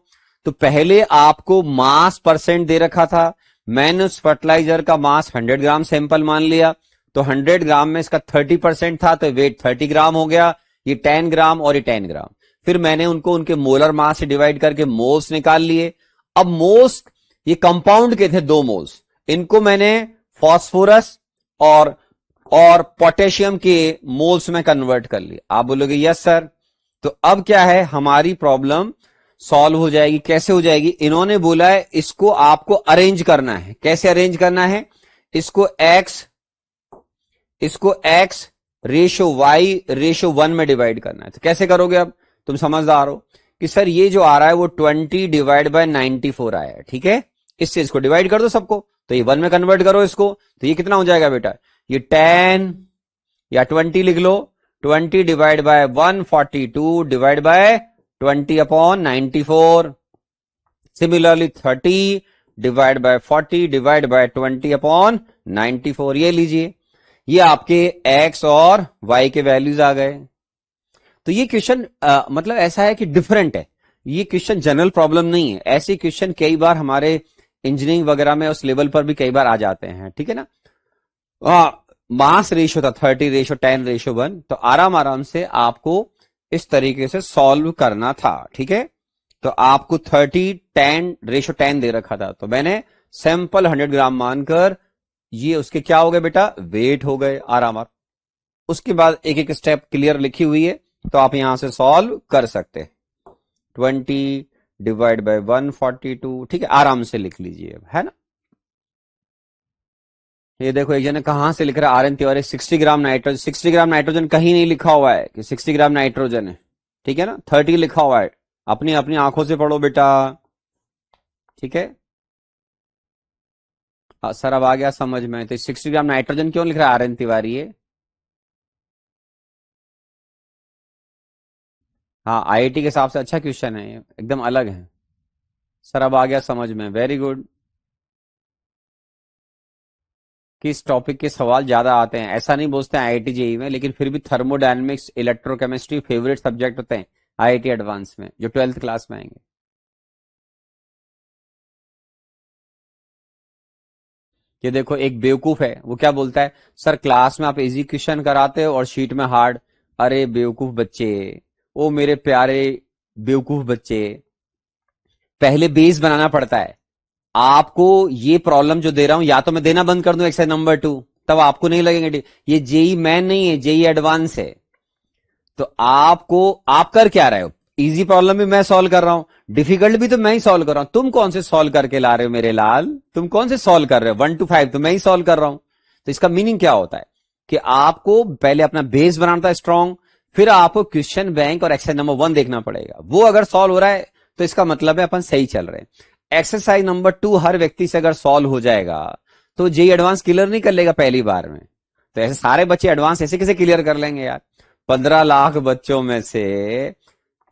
तो पहले आपको मास परसेंट दे रखा था, मैंने उस फर्टिलाइजर का मास 100 ग्राम सैंपल मान लिया, तो 100 ग्राम में इसका 30% था, तो वेट 30 ग्राम हो गया। ये 10 ग्राम और ये 10 ग्राम, फिर मैंने उनको उनके मोलर मास से डिवाइड करके मोल्स निकाल लिए। अब मोल्स ये कंपाउंड के थे 2 मोल्स, इनको मैंने फॉस्फोरस और पोटेशियम के मोल्स में कन्वर्ट कर लिया। आप बोलोगे यस सर, तो अब क्या है हमारी प्रॉब्लम सॉल्व हो जाएगी। कैसे हो जाएगी? इन्होंने बोला है इसको आपको अरेंज करना है। कैसे अरेंज करना है? इसको x रेशो y रेशो 1 में डिवाइड करना है। तो कैसे करोगे? अब तुम समझदार हो कि सर ये जो आ रहा है वो 20 डिवाइड बाय 94 आया है, ठीक है, इससे इसको डिवाइड कर दो सबको, तो ये 1 में कन्वर्ट करो इसको, तो ये कितना हो जाएगा बेटा? ये 10 या 20 लिख लो, 20 divide by 142 divide by 20 upon 94। Similarly 30 divide by 40 divide by 20 upon 94। ये लीजिए, ये आपके x और y के वैल्यूज आ गए। तो ये क्वेश्चन मतलब ऐसा है कि डिफरेंट है, ये क्वेश्चन जनरल प्रॉब्लम नहीं है। ऐसे क्वेश्चन कई बार हमारे इंजीनियरिंग वगैरह में उस लेवल पर भी कई बार आ जाते हैं, ठीक है ना। मास रेशियो था 30 रेशियो 10 रेशियो 1, तो आराम आराम से आपको इस तरीके से सॉल्व करना था, ठीक है। तो आपको 30 10 रेशियो 10 दे रखा था, तो मैंने सैंपल 100 ग्राम मानकर ये उसके क्या हो गए बेटा? वेट हो गए आराम आराम। उसके बाद एक एक स्टेप क्लियर लिखी हुई है, तो आप यहां से सॉल्व कर सकते हैं। 20 डिवाइड बाय 142, ठीक है, आराम से लिख लीजिए, है ना। ये देखो एक जन कहां से लिख रहा है, R N Tiwari 60 gram nitrogen. 60 gram nitrogen कहीं नहीं लिखा हुआ है कि 60 ग्राम नाइट्रोजन है, ठीक है ना, 30 लिखा हुआ है। अपनी अपनी आंखों से पढ़ो बेटा, ठीक है। सर अब आ गया समझ में, तो 60 ग्राम नाइट्रोजन क्यों लिख रहा है आर एन तिवारी ये? हाँ, आईआईटी के हिसाब से अच्छा क्वेश्चन है, ये एकदम अलग है। सर अब आ गया समझ में, वेरी गुड। किस टॉपिक के सवाल ज्यादा आते हैं? ऐसा नहीं बोलते हैं आईआईटी जेई में, लेकिन फिर भी थर्मोडायनेमिक्स इलेक्ट्रोकेमिस्ट्री फेवरेट सब्जेक्ट होते हैं आईआईटी एडवांस में, जो 12th क्लास में आएंगे। ये देखो एक बेवकूफ है, वो क्या बोलता है, सर क्लास में आप इजी क्वेश्चन कराते हो और शीट में हार्ड। अरे बेवकूफ बच्चे, ओ मेरे प्यारे बेवकूफ बच्चे, पहले बेस बनाना पड़ता है। आपको ये प्रॉब्लम जो दे रहा हूं, या तो मैं देना बंद कर दूं एक्सरसाइज नंबर 2, तब आपको नहीं लगेंगे। ये जेई मैन नहीं है, जेई एडवांस है। तो आपको, आप कर क्या रहे हो? इजी प्रॉब्लम भी मैं सॉल्व कर रहा हूं, डिफिकल्ट भी तो मैं ही सॉल्व कर रहा हूं। तुम कौन से सॉल्व करके ला रहे हो मेरे लाल? तुम कौन से सॉल्व कर रहे हो? 1 to 5 तो मैं ही सॉल्व कर रहा हूं। तो इसका मीनिंग क्या होता है कि आपको पहले अपना बेस बनाना था स्ट्रांग, फिर आपको क्वेश्चन बैंक और एक्सरसाइज नंबर 1 देखना पड़ेगा। वो अगर सॉल्व हो रहा है तो इसका मतलब है अपन सही चल रहे हैं। एक्सरसाइज नंबर 2 हर व्यक्ति से अगर सॉल्व हो जाएगा तो जेई एडवांस क्लियर नहीं कर लेगा पहली बार में। तो ऐसे सारे बच्चे एडवांस ऐसे कैसे क्लियर कर लेंगे यार? 15 लाख बच्चों में से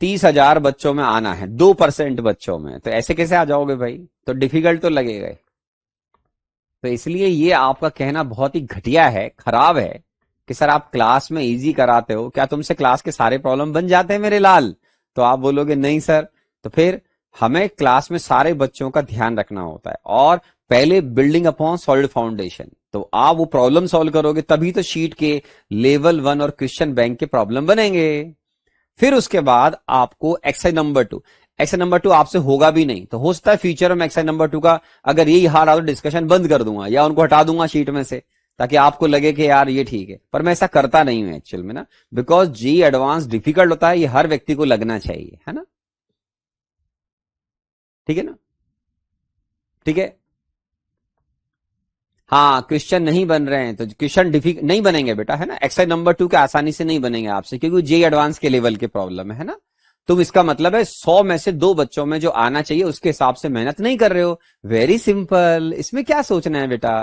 30,000 बच्चों में आना है, 2% बच्चों में, तो ऐसे कैसे आ जाओगे भाई? तो डिफिकल्ट तो लगेगा ही। तो इसलिए ये आपका कहना बहुत ही घटिया है, खराब है कि सर आप क्लास में इजी कराते हो, क्या तुमसे क्लास के सारे प्रॉब्लम बन जाते हैं मेरे लाल? तो आप बोलोगे नहीं सर। तो फिर हमें क्लास में सारे बच्चों का ध्यान रखना होता है, और पहले बिल्डिंग अपॉन सॉलिड फाउंडेशन। तो आप वो प्रॉब्लम सॉल्व करोगे तभी तो शीट के लेवल 1 और क्वेश्चन बैंक के प्रॉब्लम बनेंगे। फिर उसके बाद आपको एक्सरसाइज नंबर 2, एक्सरसाइज नंबर 2 आपसे होगा भी नहीं, तो हो सकता है फ्यूचर में एक्सरसाइज नंबर 2 का अगर यही हार आ तो डिस्कशन बंद कर दूंगा या उनको हटा दूंगा शीट में से, ताकि आपको लगे कि यार ये ठीक है। पर मैं ऐसा करता नहीं हूं एक्चुअल में ना, बिकॉज जी एडवांस डिफिकल्ट होता है, ये हर व्यक्ति को लगना चाहिए, है ना, ठीक है ना, ठीक है। हाँ, क्वेश्चन नहीं बन रहे हैं तो क्वेश्चन डिफिकल्ट नहीं बनेंगे बेटा, है ना। एक्सरसाइज नंबर 2 के आसानी से नहीं बनेंगे आपसे, क्योंकि जे एडवांस के लेवल के प्रॉब्लम है ना। तुम इसका मतलब है 100 में से 2 बच्चों में जो आना चाहिए उसके हिसाब से मेहनत नहीं कर रहे हो। वेरी सिंपल, इसमें क्या सोचना है बेटा।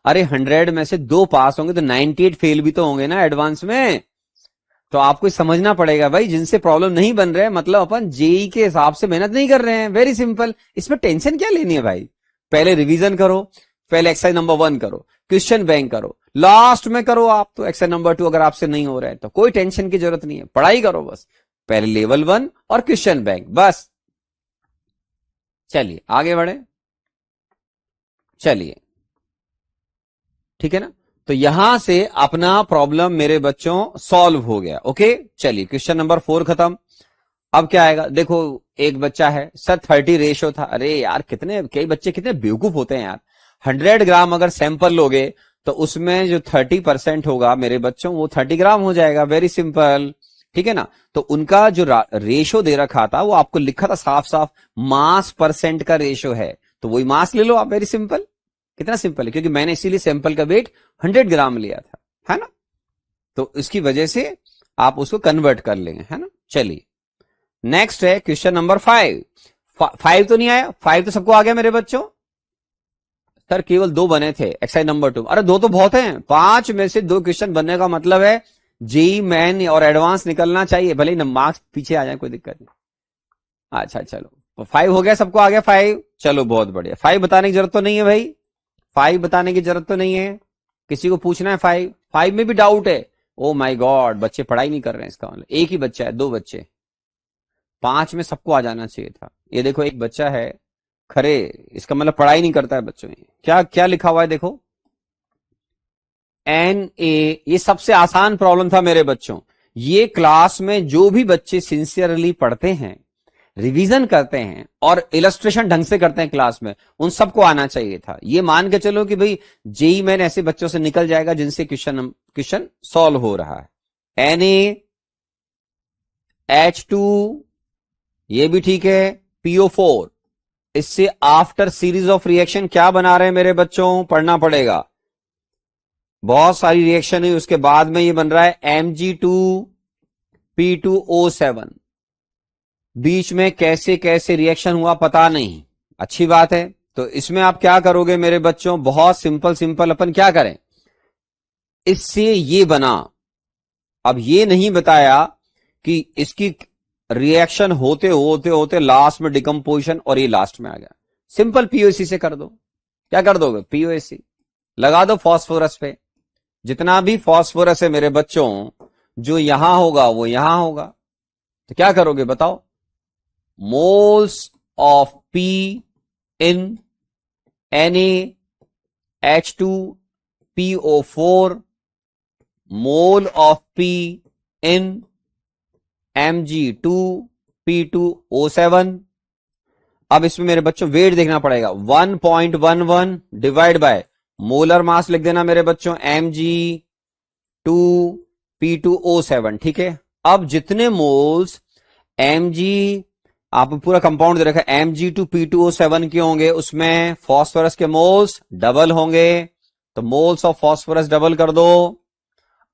अरे 100 में से 2 पास होंगे तो 98 फेल भी तो होंगे ना एडवांस में। तो आपको समझना पड़ेगा भाई, जिनसे प्रॉब्लम नहीं बन रहे मतलब अपन जेई के हिसाब से मेहनत नहीं कर रहे हैं। वेरी सिंपल, इसमें टेंशन क्या लेनी है भाई। पहले रिवीजन करो, पहले एक्सरसाइज नंबर 1 करो, क्वेश्चन बैंक करो, लास्ट में करो आप तो एक्सरसाइज नंबर 2 अगर आपसे नहीं हो रहा है तो कोई टेंशन की जरूरत नहीं है, पढ़ाई करो बस। पहले लेवल 1 और क्वेश्चन बैंक बस। चलिए आगे बढ़े, चलिए ठीक है ना। तो यहां से अपना प्रॉब्लम मेरे बच्चों सॉल्व हो गया। ओके चलिए क्वेश्चन नंबर 4 खत्म। अब क्या आएगा देखो, एक बच्चा है सर 30 रेशो था। अरे यार कितने कई बच्चे कितने बेवकूफ होते हैं यार। 100 ग्राम अगर सैंपल लोगे तो उसमें जो 30% होगा मेरे बच्चों वो 30 ग्राम हो जाएगा। वेरी सिंपल, ठीक है ना। तो उनका जो रेशो दे रखा था वो आपको लिखा था साफ साफ मास परसेंट का रेशो है, तो वही मास ले लो आप। वेरी सिंपल, कितना सिंपल है, क्योंकि मैंने इसीलिए सैंपल का वेट 100 ग्राम लिया था, है ना। तो इसकी वजह से आप उसको कन्वर्ट कर लेंगे, है ना। चलिए नेक्स्ट है क्वेश्चन नंबर 5। 5 तो नहीं आया, 5 तो सबको आ गया मेरे बच्चों। सर केवल 2 बने थे एक्सरसाइज नंबर 2। अरे 2 तो बहुत हैं, 5 में से 2 क्वेश्चन बनने का मतलब है जेई मेन और एडवांस निकलना चाहिए, भले ही मार्क्स पीछे आ जाए कोई दिक्कत नहीं। अच्छा चलो 5 हो गया, सबको आ गया 5। चलो बहुत बढ़िया, 5 बताने की जरूरत तो नहीं है भाई, 5 बताने की जरूरत तो नहीं है। किसी को पूछना है 5 में भी डाउट है। ओ माय गॉड, बच्चे पढ़ाई नहीं कर रहे हैं इसका मतलब। एक ही बच्चा है, 2 बच्चे, 5 में सबको आ जाना चाहिए था। ये देखो एक बच्चा है खरे, इसका मतलब पढ़ाई नहीं करता है बच्चों। क्या क्या लिखा हुआ है देखो, NA। ये सबसे आसान प्रॉब्लम था मेरे बच्चों। ये क्लास में जो भी बच्चे सिंसियरली पढ़ते हैं, रिवीजन करते हैं और इलस्ट्रेशन ढंग से करते हैं क्लास में, उन सबको आना चाहिए था। ये मान के चलो कि भाई जेई मैन ऐसे बच्चों से निकल जाएगा जिनसे क्वेश्चन सॉल्व हो रहा है। NaH2 ये भी ठीक है, PO4 इससे आफ्टर सीरीज ऑफ रिएक्शन क्या बना रहे हैं मेरे बच्चों, पढ़ना पड़ेगा। बहुत सारी रिएक्शन है, उसके बाद में ये बन रहा है Mg2P2O7। बीच में कैसे कैसे रिएक्शन हुआ पता नहीं, अच्छी बात है। तो इसमें आप क्या करोगे मेरे बच्चों, बहुत सिंपल सिंपल अपन क्या करें, इससे ये बना। अब ये नहीं बताया कि इसकी रिएक्शन होते होते होते लास्ट में डिकम्पोजिशन और ये लास्ट में आ गया। सिंपल पीओसी से कर दो। क्या कर दोगे, पीओसी लगा दो फॉस्फोरस पे। जितना भी फॉस्फोरस है मेरे बच्चों, जो यहां होगा वो यहां होगा। तो क्या करोगे बताओ, moles of P in NaH2PO4 mole of P in Mg2P2O7। अब इसमें मेरे बच्चों वेट देखना पड़ेगा, 1.11 डिवाइड बाय मोलर मास लिख देना मेरे बच्चों Mg2P2O7, ठीक है। अब जितने मोल्स Mg, आप पूरा कंपाउंड दे रखा है, Mg2P2O7 के होंगे, उसमें फॉस्फोरस के मोल्स डबल होंगे, तो मोल्स ऑफ फॉस्फोरस डबल कर दो।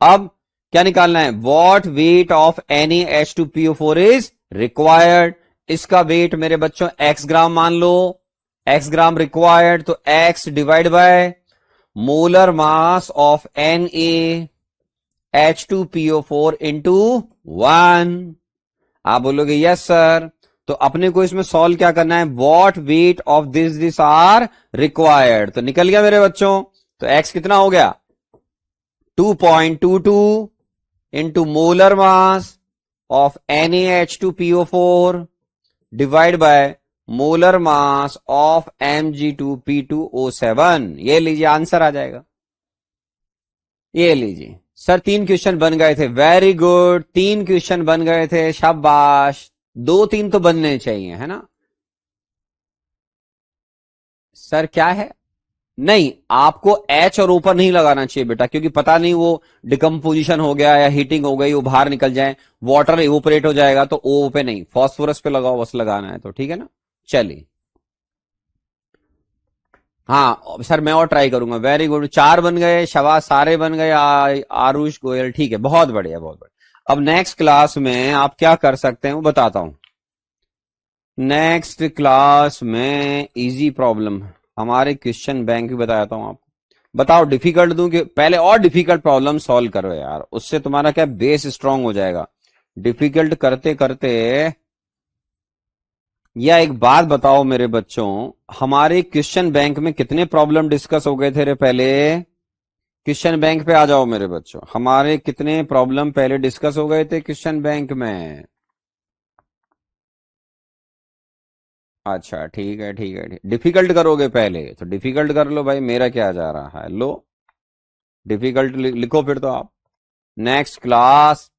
अब क्या निकालना है, what weight of NaH2PO4 is required. इसका वेट मेरे बच्चों x ग्राम मान लो, x ग्राम रिक्वायर्ड, तो x divide by molar mass of NaH2PO4 into 1। आप बोलोगे यस सर। तो अपने को इसमें सॉल्व क्या करना है, what weight of this are required. तो निकल गया मेरे बच्चों, तो x कितना हो गया 2.22 into molar mass of NaH2PO4 divide by molar mass of Mg2P2O7। ये लीजिए आंसर आ जाएगा। ये लीजिए सर, 3 क्वेश्चन बन गए थे। वेरी गुड, 3 क्वेश्चन बन गए थे, शाबाश। 2-3 तो बनने चाहिए, है ना। सर क्या है, नहीं आपको H और ऊपर नहीं लगाना चाहिए बेटा, क्योंकि पता नहीं वो डिकम्पोजिशन हो गया या हीटिंग हो गई वो बाहर निकल जाए, वाटर इवोपरेट हो जाएगा, तो O पे नहीं, फॉस्फोरस पे लगाओ बस, लगाना है तो, ठीक है ना। चलिए हाँ सर मैं और ट्राई करूंगा। वेरी गुड, 4 बन गए, शाबाश, सारे बन गए। आरुष गोयल, ठीक है, बहुत बढ़िया बहुत बढ़िया। अब नेक्स्ट क्लास में आप क्या कर सकते हैं वो बताता हूं। नेक्स्ट क्लास में इजी प्रॉब्लम हमारे क्वेश्चन बैंक भी बताता हूं आपको। बताओ डिफिकल्ट दूं कि पहले और डिफिकल्ट प्रॉब्लम सॉल्व करो यार, उससे तुम्हारा क्या बेस स्ट्रांग हो जाएगा डिफिकल्ट करते करते। या एक बात बताओ मेरे बच्चों, हमारे क्वेश्चन बैंक में कितने प्रॉब्लम डिस्कस हो गए थे रे पहले? क्वेश्चन बैंक पे आ जाओ मेरे बच्चों, हमारे कितने प्रॉब्लम पहले डिस्कस हो गए थे क्वेश्चन बैंक में? अच्छा ठीक है ठीक है ठीक। डिफिकल्ट करोगे पहले तो डिफिकल्ट कर लो भाई, मेरा क्या जा रहा है। लो डिफिकल्ट लिखो फिर तो आप। नेक्स्ट क्लास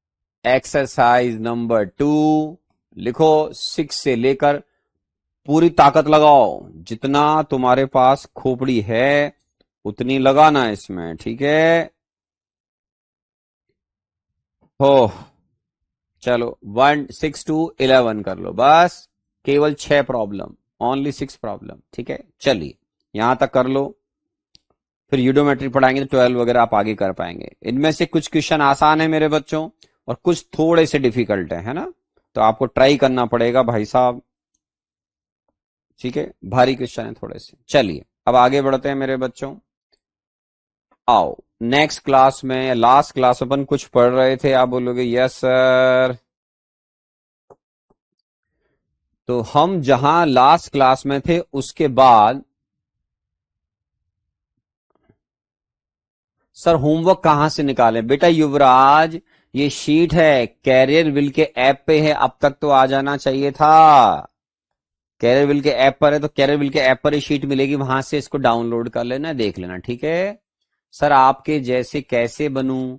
एक्सरसाइज नंबर 2 लिखो। 6 से लेकर पूरी ताकत लगाओ, जितना तुम्हारे पास खोपड़ी है उतनी लगाना इसमें, ठीक है? हो चलो 1 6 to 11 कर लो बस। केवल 6 प्रॉब्लम, ओनली 6 प्रॉब्लम, ठीक है? चलिए यहां तक कर लो, फिर यूडोमेट्री पढ़ाएंगे तो 12 वगैरह आप आगे कर पाएंगे। इनमें से कुछ क्वेश्चन आसान है मेरे बच्चों और कुछ थोड़े से डिफिकल्ट है ना? तो आपको ट्राई करना पड़ेगा भाई साहब, ठीक है? भारी क्वेश्चन है थोड़े से। चलिए अब आगे बढ़ते हैं मेरे बच्चों। आओ नेक्स्ट क्लास में, लास्ट क्लास अपन कुछ पढ़ रहे थे, आप बोलोगे यस सर। तो हम जहां लास्ट क्लास में थे उसके बाद सर होमवर्क कहां से निकालें? बेटा युवराज ये शीट है, कैरियर विल के ऐप पे है, अब तक तो आ जाना चाहिए था। कैरियर विल के ऐप पर है तो कैरियर विल के ऐप पर ही शीट मिलेगी, वहां से इसको डाउनलोड कर लेना, देख लेना, ठीक है? सर आपके जैसे कैसे बनूं?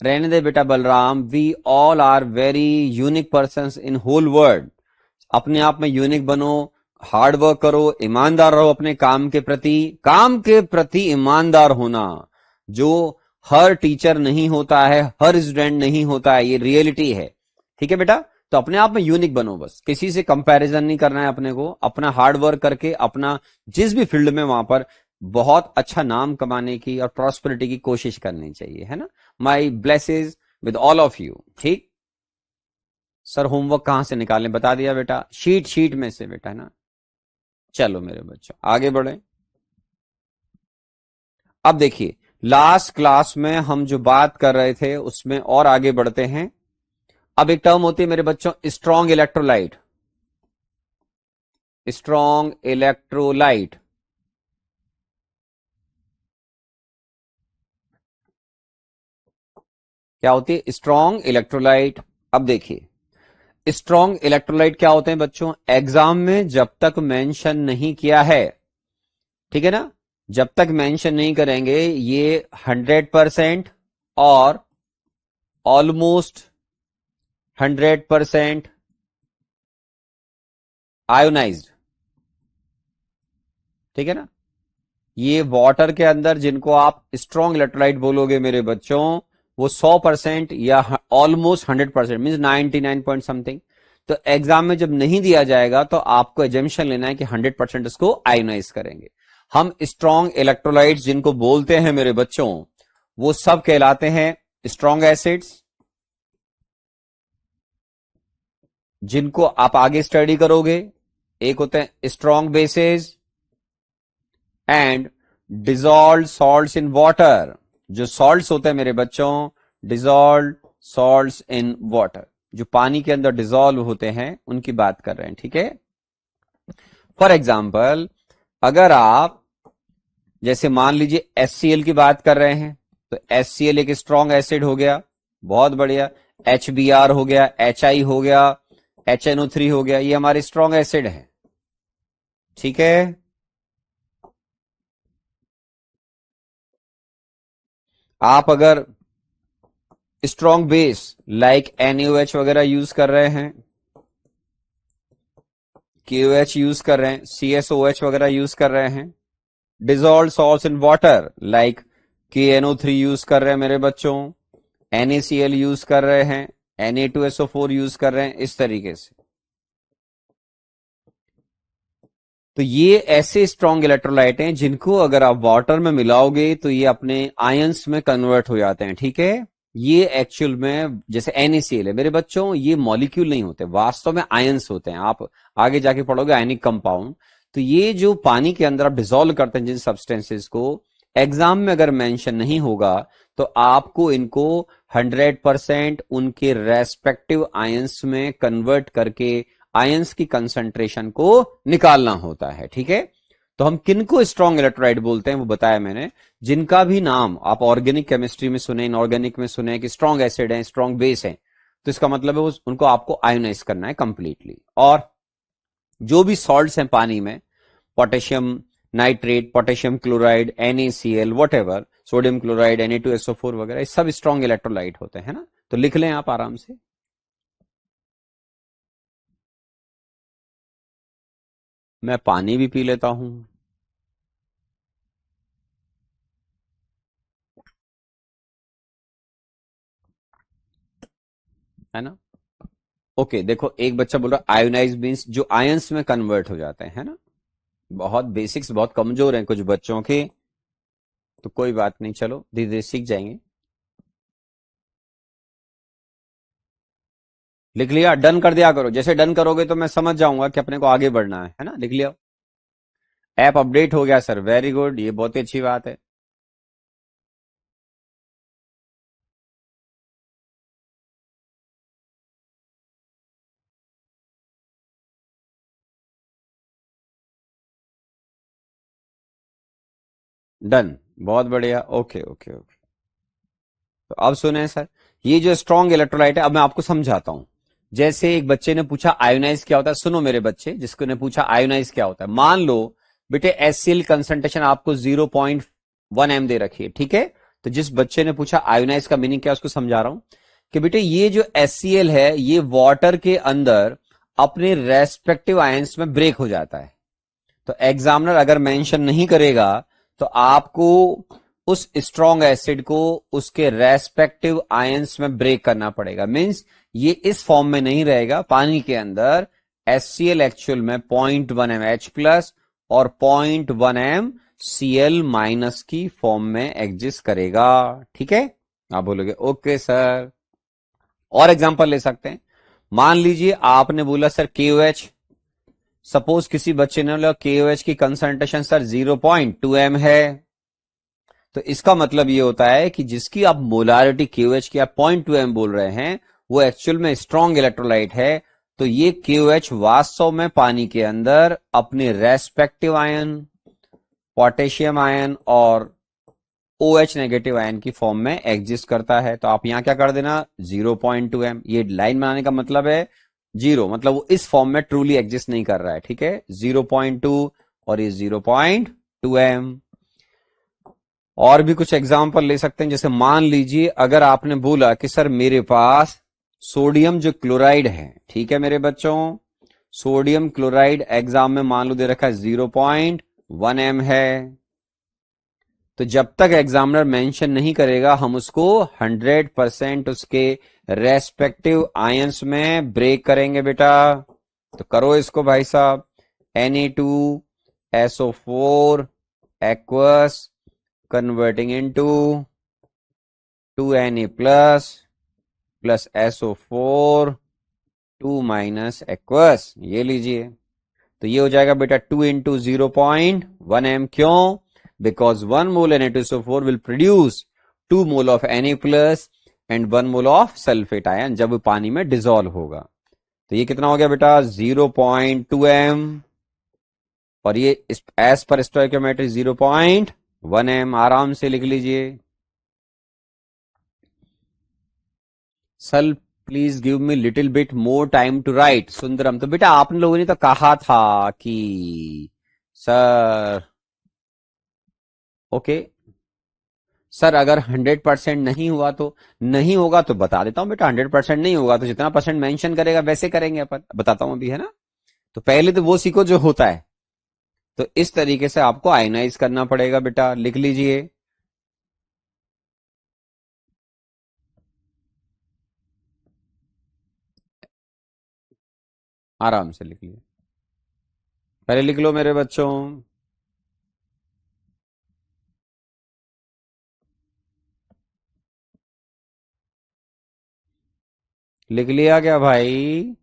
रहने दे बेटा Balram, we all are very unique person in whole world. अपने आप में यूनिक बनो, हार्ड वर्क करो, ईमानदार रहो अपने काम के प्रति। काम के प्रति ईमानदार होना जो हर टीचर नहीं होता है, हर स्टूडेंट नहीं होता है, ये रियलिटी है, ठीक है बेटा? तो अपने आप में यूनिक बनो, बस किसी से कंपैरिजन नहीं करना है अपने को, अपना हार्ड वर्क करके अपना जिस भी फील्ड में वहां पर बहुत अच्छा नाम कमाने की और प्रॉस्पेरिटी की कोशिश करनी चाहिए, है ना? My blesses with all of you, ठीक? सर होमवर्क कहां से निकालें बता दिया बेटा, शीट में से बेटा, है ना? चलो मेरे बच्चों आगे बढ़े। अब देखिए लास्ट क्लास में हम जो बात कर रहे थे उसमें और आगे बढ़ते हैं। अब एक टर्म होती है मेरे बच्चों स्ट्रॉन्ग इलेक्ट्रोलाइट। स्ट्रॉन्ग इलेक्ट्रोलाइट क्या होती है? Strong electrolyte. अब देखिए स्ट्रॉन्ग इलेक्ट्रोलाइट क्या होते हैं बच्चों, एग्जाम में जब तक मेंशन नहीं किया है, ठीक है ना, जब तक मेंशन नहीं करेंगे ये 100% और ऑलमोस्ट 100% आयोनाइज्ड, ठीक है ना? ये वाटर के अंदर जिनको आप स्ट्रॉन्ग इलेक्ट्रोलाइट बोलोगे मेरे बच्चों, वो 100% या ऑलमोस्ट 100% मीन 99 पॉइंट समथिंग। तो एग्जाम में जब नहीं दिया जाएगा तो आपको एजम्पशन लेना है कि 100% इसको आयोनाइज करेंगे। हम स्ट्रॉन्ग इलेक्ट्रोलाइट्स जिनको बोलते हैं मेरे बच्चों, वो सब कहलाते हैं स्ट्रॉन्ग एसिड्स, जिनको आप आगे स्टडी करोगे। एक होते हैं strong bases and dissolve salts in water. जो सॉल्ट्स होते हैं मेरे बच्चों, डिजॉल्व सॉल्ट्स इन वाटर, जो पानी के अंदर डिजॉल्व होते हैं उनकी बात कर रहे हैं, ठीक है? फॉर एग्जाम्पल अगर आप जैसे मान लीजिए HCl की बात कर रहे हैं तो HCl एक स्ट्रॉन्ग एसिड हो गया, बहुत बढ़िया। HBr हो गया, HI हो गया, HNO3 हो गया, ये हमारे स्ट्रॉन्ग एसिड है, ठीक है? आप अगर स्ट्रॉन्ग बेस लाइक NaOH वगैरह यूज कर रहे हैं, KOH यूज कर रहे हैं, CSOH वगैरह यूज कर रहे हैं, dissolve salts in water like KNO3 use कर रहे हैं मेरे बच्चों, NaCl यूज कर रहे हैं, Na2SO4 यूज कर रहे हैं, इस तरीके से। तो ये ऐसे स्ट्रॉन्ग इलेक्ट्रोलाइट हैं जिनको अगर आप वाटर में मिलाओगे तो ये अपने आयंस में कन्वर्ट हो जाते हैं, ठीक है? ये एक्चुअल में जैसे NaCl है मेरे बच्चों, ये मॉलिक्यूल नहीं होते, वास्तव में आयंस होते हैं। आप आगे जाके पढ़ोगे आयनिक कंपाउंड। तो ये जो पानी के अंदर आप डिसॉल्व करते हैं जिन सब्सटेंसेस को, एग्जाम में अगर मेंशन नहीं होगा तो आपको इनको 100% उनके रेस्पेक्टिव आयंस में कन्वर्ट करके आयंस की कंसंट्रेशन को निकालना होता है। ठीक है, तो हम किनको स्ट्रॉन्ग इलेक्ट्रोलाइट बोलते हैं वो बताया मैंने। जिनका भी नाम आप ऑर्गेनिक केमिस्ट्री में सुने, इनऑर्गेनिक में सुने कि स्ट्रॉन्ग एसिड है, स्ट्रॉन्ग बेस है, तो इसका मतलब है उनको आपको आयोनाइज करना है कंप्लीटली। और जो भी सॉल्ट्स हैं पानी में, potassium nitrate, potassium chloride, NaCl, what sodium chloride, Na2SO4 वगैरह, ये सब स्ट्रॉन्ग इलेक्ट्रोलाइट होते हैं ना। तो लिख लें आप आराम से। मैं पानी भी पी लेता हूं, है ना। ओके देखो, एक बच्चा बोल रहा है आयोनाइज मीन्स जो आयंस में कन्वर्ट हो जाते हैं, है ना। बहुत बेसिक्स बहुत कमजोर हैं कुछ बच्चों के, तो कोई बात नहीं, चलो धीरे धीरे सीख जाएंगे। लिख लिया, डन कर दिया करो। जैसे डन करोगे तो मैं समझ जाऊंगा कि अपने को आगे बढ़ना है ना। लिख लिया। ऐप अपडेट हो गया सर, वेरी गुड, ये बहुत ही अच्छी बात है। डन, बहुत बढ़िया, ओके ओके ओके। तो अब सुने सर, ये जो स्ट्रॉन्ग इलेक्ट्रोलाइट है, अब मैं आपको समझाता हूं। जैसे एक बच्चे ने पूछा आयोनाइज क्या होता है, सुनो मेरे बच्चे, जिसको ने पूछा आयोनाइज क्या होता है, मान लो बेटे HCl कंसंट्रेशन आपको 0.1 m दे रखी है, ठीक है। तो जिस बच्चे ने पूछा आयोनाइज का मीनिंग क्या, उसको समझा रहा हूं कि बेटे ये जो HCl है, ये वाटर के अंदर अपने रेस्पेक्टिव आयंस में ब्रेक हो जाता है। तो एग्जामिनर अगर मेंशन नहीं करेगा तो आपको उस स्ट्रॉन्ग एसिड को उसके रेस्पेक्टिव आयंस में ब्रेक करना पड़ेगा। मींस ये इस फॉर्म में नहीं रहेगा पानी के अंदर। HCl एक्चुअल में 0.1 m H प्लस और 0.1 m Cl माइनस की फॉर्म में एग्जिस्ट करेगा। ठीक है, आप बोलोगे ओके सर। और एग्जांपल ले सकते हैं। मान लीजिए आपने बोला सर KOH, सपोज किसी बच्चे ने बोला KOH की कंसंट्रेशन सर 0.2 m है। तो इसका मतलब ये होता है कि जिसकी आप मोलारिटी KOH की आप 0.2 m बोल रहे हैं, वो एक्चुअल में स्ट्रॉन्ग इलेक्ट्रोलाइट है। तो ये KOH वास्तव में पानी के अंदर अपने रेस्पेक्टिव आयन, पोटेशियम आयन और OH नेगेटिव आयन की फॉर्म में एग्जिस्ट करता है। तो आप यहां क्या कर देना, 0.2 m। ये लाइन बनाने का मतलब है जीरो, मतलब वो इस फॉर्म में ट्रूली एग्जिस्ट नहीं कर रहा है। ठीक है, 0.2 और ये 0.2 m। और भी कुछ एग्जाम्पल ले सकते हैं। जैसे मान लीजिए अगर आपने बोला कि सर मेरे पास सोडियम जो क्लोराइड है, ठीक है मेरे बच्चों, सोडियम क्लोराइड एग्जाम में मान लो दे रखा है 0.1 m है। तो जब तक एग्जामिनर मेंशन नहीं करेगा हम उसको 100% उसके रेस्पेक्टिव आयंस में ब्रेक करेंगे बेटा। तो करो इसको भाई साहब। Na2SO4 aqueous converting into 2Na plus SO4 2 minus aqueous, ये लीजिए। तो ये हो जाएगा बेटा 2 इंटू 0.1 m। क्यों? Because 1 mole Na2SO4 will produce 2 mole of Na plus and 1 mole of sulphate ion जब पानी में डिजोल्व होगा। तो ये कितना हो गया बेटा, 0.2 m। और ये एज पर स्टोइकियोमेट्री 0.1 m। आराम से लिख लीजिए। सल please give me little bit more time to write. Sundaram, तो बेटा आप लोगों ने तो कहा था कि सर, ओके सर अगर 100% नहीं हुआ तो नहीं होगा, तो बता देता हूं बेटा। 100% नहीं होगा तो जितना परसेंट मेंशन करेगा वैसे करेंगे अपन, बताता हूं अभी, है ना। तो पहले तो वो सीखो जो होता है। तो इस तरीके से आपको आयनाइज करना पड़ेगा बेटा, लिख लीजिए। आराम से लिख लीजिए, पहले लिख लो मेरे बच्चों। लिख लिया क्या भाई?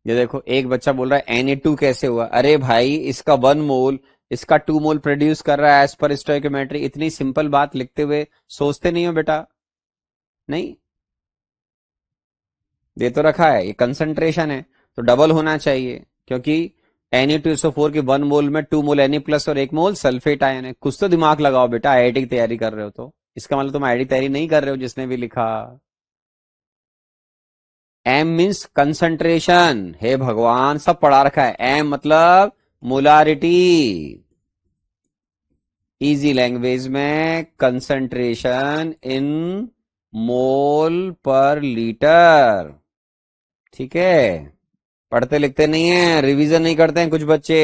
ये देखो एक बच्चा बोल रहा है Na2 कैसे हुआ। अरे भाई इसका 1 मोल इसका 2 मोल प्रोड्यूस कर रहा है एज पर स्टोइकोमेट्री। इतनी सिंपल बात लिखते हुए सोचते नहीं हो बेटा? नहीं, दे तो रखा है, ये कंसंट्रेशन है तो डबल होना चाहिए, क्योंकि Na2SO4 के 1 मोल में 2 मोल Na+ और 1 मोल सल्फेट आयन है। कुछ तो दिमाग लगाओ बेटा, आईआईटी की तैयारी कर रहे हो तो। इसका मतलब तुम आईआईटी तैयारी नहीं कर रहे हो जिसने भी लिखा। M means concentration. हे भगवान, सब पढ़ा रखा है। एम मतलब मोलारिटी, इजी लैंग्वेज में कंसंट्रेशन इन मोल पर लीटर। ठीक है, पढ़ते लिखते नहीं है, रिवीजन नहीं करते हैं कुछ बच्चे।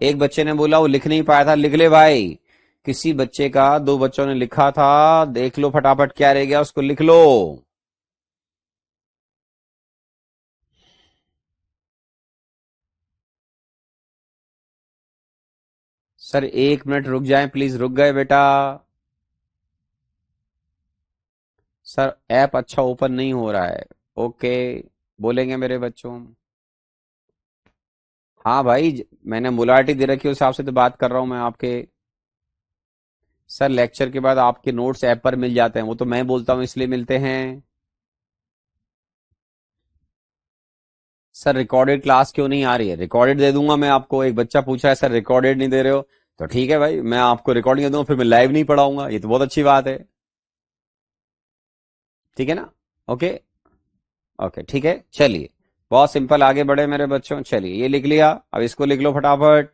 एक बच्चे ने बोला वो लिख नहीं पाया था, लिख ले भाई। किसी बच्चे का 2 बच्चों ने लिखा था, देख लो फटाफट क्या रह गया, उसको लिख लो। सर 1 मिनट रुक जाएं प्लीज। रुक गए बेटा? सर ऐप अच्छा ओपन नहीं हो रहा है। ओके, बोलेंगे मेरे बच्चों। हाँ भाई, मैंने मुलाटी दे रखी है, उस हिसाब से तो बात कर रहा हूं मैं आपके। सर लेक्चर के बाद आपके नोट्स ऐप पर मिल जाते हैं, वो तो मैं बोलता हूँ इसलिए मिलते हैं। सर रिकॉर्डेड क्लास क्यों नहीं आ रही है? रिकॉर्डेड दे दूंगा मैं आपको। एक बच्चा पूछ रहा है सर रिकॉर्डेड नहीं दे रहे हो, तो ठीक है भाई, मैं आपको रिकॉर्डिंग दे दूंगा, फिर मैं लाइव नहीं पढ़ाऊंगा। ये तो बहुत अच्छी बात है। ठीक है ना? ओके। ओके ठीक है, चलिए। बहुत सिंपल, आगे बढ़े मेरे बच्चों। चलिए ये लिख लिया, अब इसको लिख लो फटाफट।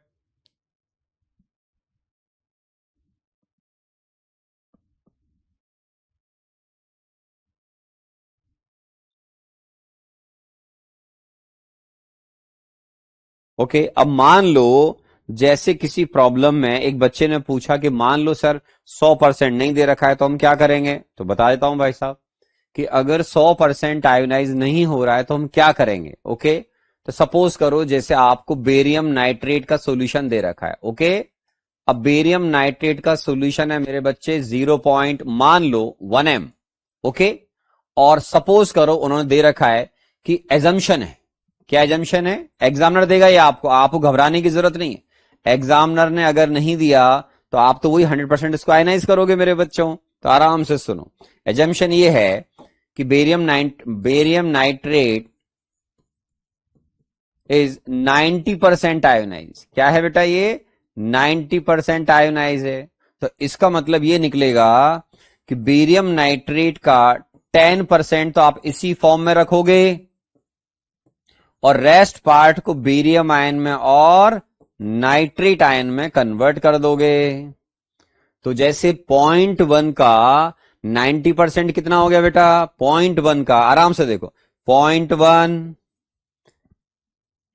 ओके, अब मान लो जैसे किसी प्रॉब्लम में एक बच्चे ने पूछा कि मान लो सर 100% नहीं दे रखा है तो हम क्या करेंगे। तो बता देता हूं भाई साहब कि अगर 100% आयोनाइज नहीं हो रहा है तो हम क्या करेंगे। ओके, तो सपोज करो जैसे आपको बेरियम नाइट्रेट का सॉल्यूशन दे रखा है। ओके, अब बेरियम नाइट्रेट का सॉल्यूशन है मेरे बच्चे 0 पॉइंट मान लो 1 m। ओके, और सपोज करो उन्होंने दे रखा है कि एजम्पशन है। क्या एजम्पशन है? एग्जामिनर देगा या आपको घबराने की जरूरत नहीं है। एग्जामिनर ने अगर नहीं दिया तो आप तो वही 100% इसको आयनाइज करोगे मेरे बच्चों। तो आराम से सुनो, एजम्पशन ये है कि बेरियम नाइट्रेट इज 90% आयोनाइज। क्या है बेटा ये? 90% आयोनाइज है। तो इसका मतलब ये निकलेगा कि बेरियम नाइट्रेट का 10% तो आप इसी फॉर्म में रखोगे और रेस्ट पार्ट को बेरियम आयन में और नाइट्रेट आयन में कन्वर्ट कर दोगे। तो जैसे 0.1 का 90% कितना हो गया बेटा? 0.1 का आराम से देखो, 0.1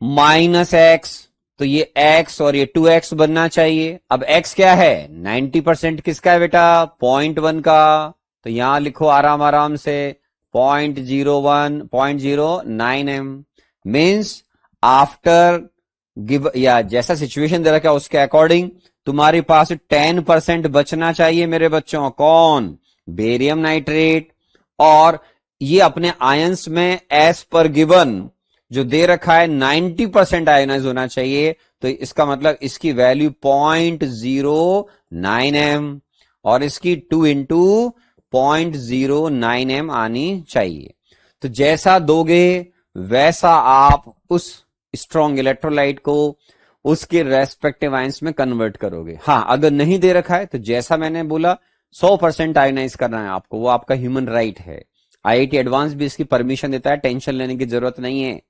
माइनस एक्स, तो ये एक्स और ये 2x बनना चाहिए। अब x क्या है? 90% किसका है बेटा? 0.1 का। तो यहां लिखो आराम आराम से 0.09 m। मीन्स आफ्टर गिव, या जैसा सिचुएशन दे रखा है उसके अकॉर्डिंग तुम्हारे पास 10% बचना चाहिए मेरे बच्चों। कौन? Barium nitrate. और ये अपने आयंस में एस पर गिवन जो दे रखा है 90% आयोनाइज होना चाहिए। तो इसका मतलब इसकी वैल्यू 0.09 m और इसकी 2 × 0.09 m आनी चाहिए। तो जैसा दोगे वैसा आप उस स्ट्रॉन्ग इलेक्ट्रोलाइट को उसके रेस्पेक्टिव आयंस में कन्वर्ट करोगे। हाँ, अगर नहीं दे रखा है तो जैसा मैंने बोला 100% आयोनाइज करना है आपको, वो आपका ह्यूमन राइट है। आईआईटी एडवांस भी इसकी परमिशन देता है, टेंशन लेने की जरूरत नहीं है।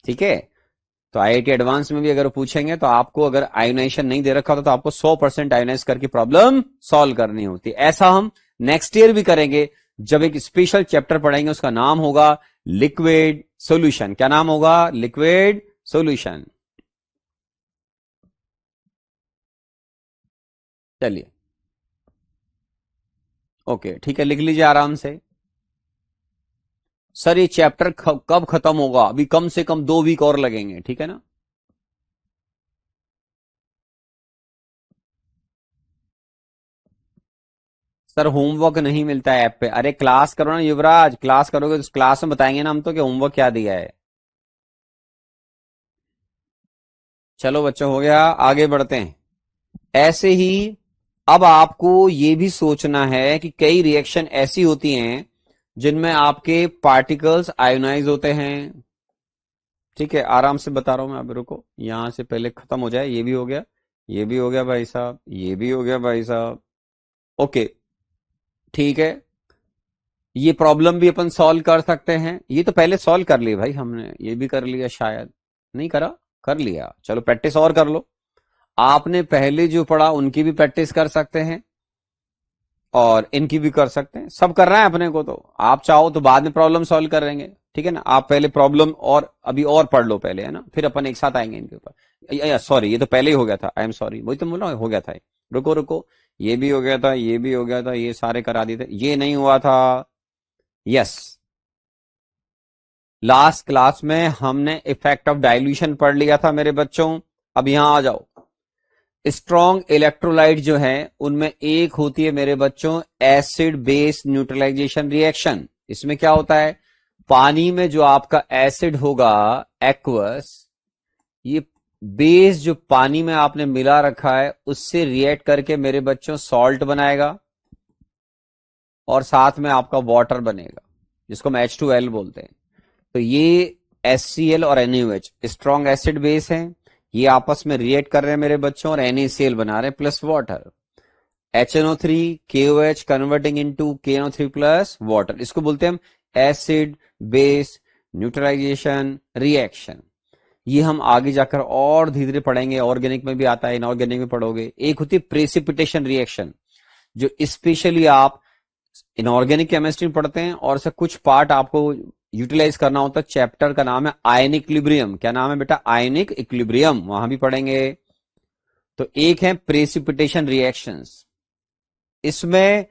ठीक है, तो आईआईटी एडवांस में भी अगर पूछेंगे तो आपको अगर आयोनाइजेशन नहीं दे रखा होता तो आपको 100% आयोनाइज करके प्रॉब्लम सॉल्व करनी होती। ऐसा हम नेक्स्ट ईयर भी करेंगे जब एक स्पेशल चैप्टर पढ़ेंगे, उसका नाम होगा लिक्विड सॉल्यूशन। क्या नाम होगा? Liquid solution. चलिए ओके ठीक है, लिख लीजिए आराम से। सर ये चैप्टर कब खत्म होगा? अभी कम से कम 2 वीक और लगेंगे, ठीक है ना? सर होमवर्क नहीं मिलता है ऐप पे। अरे क्लास करो ना युवराज, क्लास करोगे तो क्लास में बताएंगे ना हम तो कि होमवर्क क्या दिया है। चलो बच्चों हो गया, आगे बढ़ते हैं। ऐसे ही अब आपको ये भी सोचना है कि कई रिएक्शन ऐसी होती हैं जिनमें आपके पार्टिकल्स आयोनाइज होते हैं। ठीक है, आराम से बता रहा हूं मैं, अब रुको, यहां से पहले खत्म हो जाए। ये भी हो गया, ये भी हो गया भाई साहब, ये भी हो गया भाई साहब। ओके, ठीक है। ये प्रॉब्लम भी अपन सॉल्व कर सकते हैं। ये तो पहले सॉल्व कर लिए भाई हमने, ये भी कर लिया शायद, नहीं करा, कर लिया। चलो प्रैक्टिस और कर लो। आपने पहले जो पढ़ा उनकी भी प्रैक्टिस कर सकते हैं और इनकी भी कर सकते हैं। सब कर रहे हैं अपने को, तो आप चाहो तो बाद में प्रॉब्लम सॉल्व करेंगे। ठीक है ना, आप पहले प्रॉब्लम और अभी और पढ़ लो पहले, है ना, फिर अपन एक साथ आएंगे इनके ऊपर। सॉरी, ये तो पहले ही हो गया था, आई एम सॉरी, वही तो बोला हो गया था। रुको रुको, ये भी हो गया था, ये भी हो गया था, ये सारे करा दिए थे, ये नहीं हुआ था। यस, लास्ट क्लास में हमने इफेक्ट ऑफ डाइल्यूशन पढ़ लिया था मेरे बच्चों। अब यहां आ जाओ। स्ट्रॉन्ग इलेक्ट्रोलाइट जो है उनमें एक होती है मेरे बच्चों एसिड बेस न्यूट्रलाइजेशन रिएक्शन। इसमें क्या होता है, पानी में जो आपका एसिड होगा एक्वस, ये बेस जो पानी में आपने मिला रखा है उससे रिएक्ट करके मेरे बच्चों सॉल्ट बनाएगा और साथ में आपका वाटर बनेगा जिसको हम H2L बोलते हैं। तो ये HCl और NaOH स्ट्रॉन्ग एसिड बेस है, ये आपस में रिएक्ट कर रहे हैं मेरे बच्चों और NaCl बना रहे हैं plus water. HNO3 KOH converting into KNO3 plus water, इसको बोलते हैं हम एसिड बेस न्यूट्रलाइजेशन रिएक्शन। ये हम आगे जाकर और धीरे धीरे पढ़ेंगे, ऑर्गेनिक में भी आता है, इनऑर्गेनिक में पढ़ोगे। एक होती है प्रेसिपिटेशन रिएक्शन जो स्पेशली आप इनऑर्गेनिक केमिस्ट्री में पढ़ते हैं और से कुछ पार्ट आपको यूटिलाइज करना होता है। चैप्टर का नाम है आयनिक इक्विलिब्रियम। क्या नाम है बेटा, आयनिक इक्विलिब्रियम, वहां भी पढ़ेंगे। तो एक है प्रेसिपिटेशन रिएक्शंस, इसमें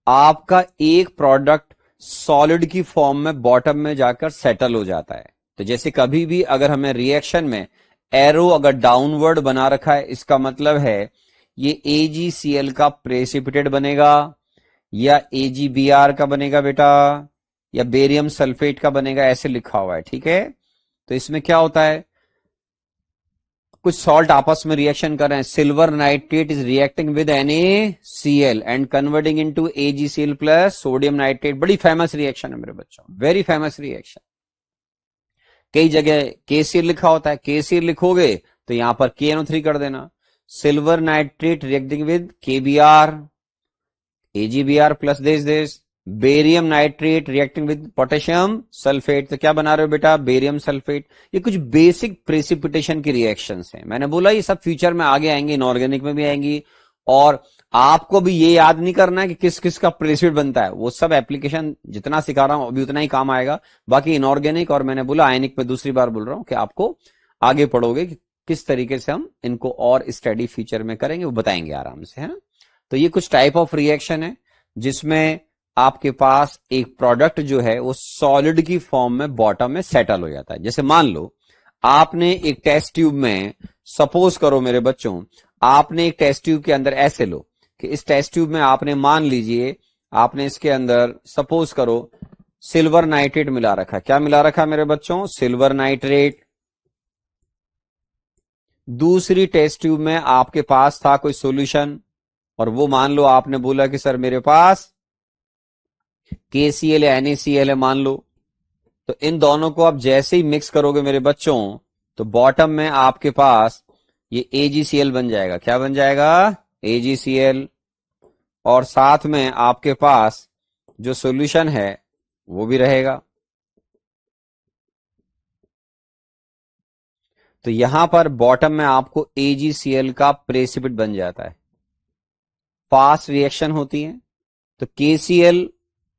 आपका एक प्रोडक्ट सॉलिड की फॉर्म में बॉटम में जाकर सेटल हो जाता है। तो जैसे कभी भी अगर हमें रिएक्शन में एरो अगर डाउनवर्ड बना रखा है, इसका मतलब है ये AgCl का प्रेसिपिटेट बनेगा या AgBr का बनेगा बेटा, या बेरियम सल्फेट का बनेगा, ऐसे लिखा हुआ है। ठीक है, तो इसमें क्या होता है, कुछ सॉल्ट आपस में रिएक्शन कर रहे हैं। Silver nitrate is reacting with NaCl and converting into AgCl plus sodium nitrate. बड़ी फेमस रिएक्शन है मेरे बच्चों, वेरी फेमस रिएक्शन। कई जगह KCl लिखा होता है, KCl लिखोगे तो यहां पर KNO3 कर देना। Silver nitrate reacting with KBr, AgBr plus this. Barium nitrate reacting with potassium sulphate, तो क्या बना रहे हो बेटा, बेरियम सल्फेट। ये कुछ बेसिक प्रेसिपिटेशन की रिएक्शंस हैं। मैंने बोला ये सब फ्यूचर में आगे आएंगे, इनऑर्गेनिक में भी आएंगी। और आपको भी ये याद नहीं करना है कि किस किस का प्रेसिपिटेट बनता है, वो सब एप्लीकेशन जितना सिखा रहा हूं अभी उतना ही काम आएगा। बाकी इनऑर्गेनिक और मैंने बोला आयनिक पे दूसरी बार बोल रहा हूं कि आपको आगे पढ़ोगे कि किस तरीके से हम इनको और स्टडी फ्यूचर में करेंगे, वो बताएंगे आराम से, है ना। तो ये कुछ टाइप ऑफ रिएक्शन है जिसमें आपके पास एक प्रोडक्ट जो है वो सॉलिड की फॉर्म में बॉटम में सेटल हो जाता है। जैसे मान लो आपने एक टेस्ट ट्यूब में, सपोज करो मेरे बच्चों, आपने एक टेस्ट ट्यूब के अंदर ऐसे लो कि इस टेस्ट ट्यूब में आपने मान लीजिए आपने इसके अंदर सपोज करो सिल्वर नाइट्रेट मिला रखा। क्या मिला रखा मेरे बच्चों, सिल्वर नाइट्रेट। दूसरी टेस्ट ट्यूब में आपके पास था कोई सॉल्यूशन और वो मान लो आपने बोला कि सर मेरे पास KCl या NaCl है मान लो। तो इन दोनों को आप जैसे ही मिक्स करोगे मेरे बच्चों तो बॉटम में आपके पास ये AgCl बन जाएगा। क्या बन जाएगा, AgCl। और साथ में आपके पास जो सॉल्यूशन है वो भी रहेगा। तो यहां पर बॉटम में आपको AgCl का प्रेसिपिट बन जाता है। फास्ट रिएक्शन होती है तो KCl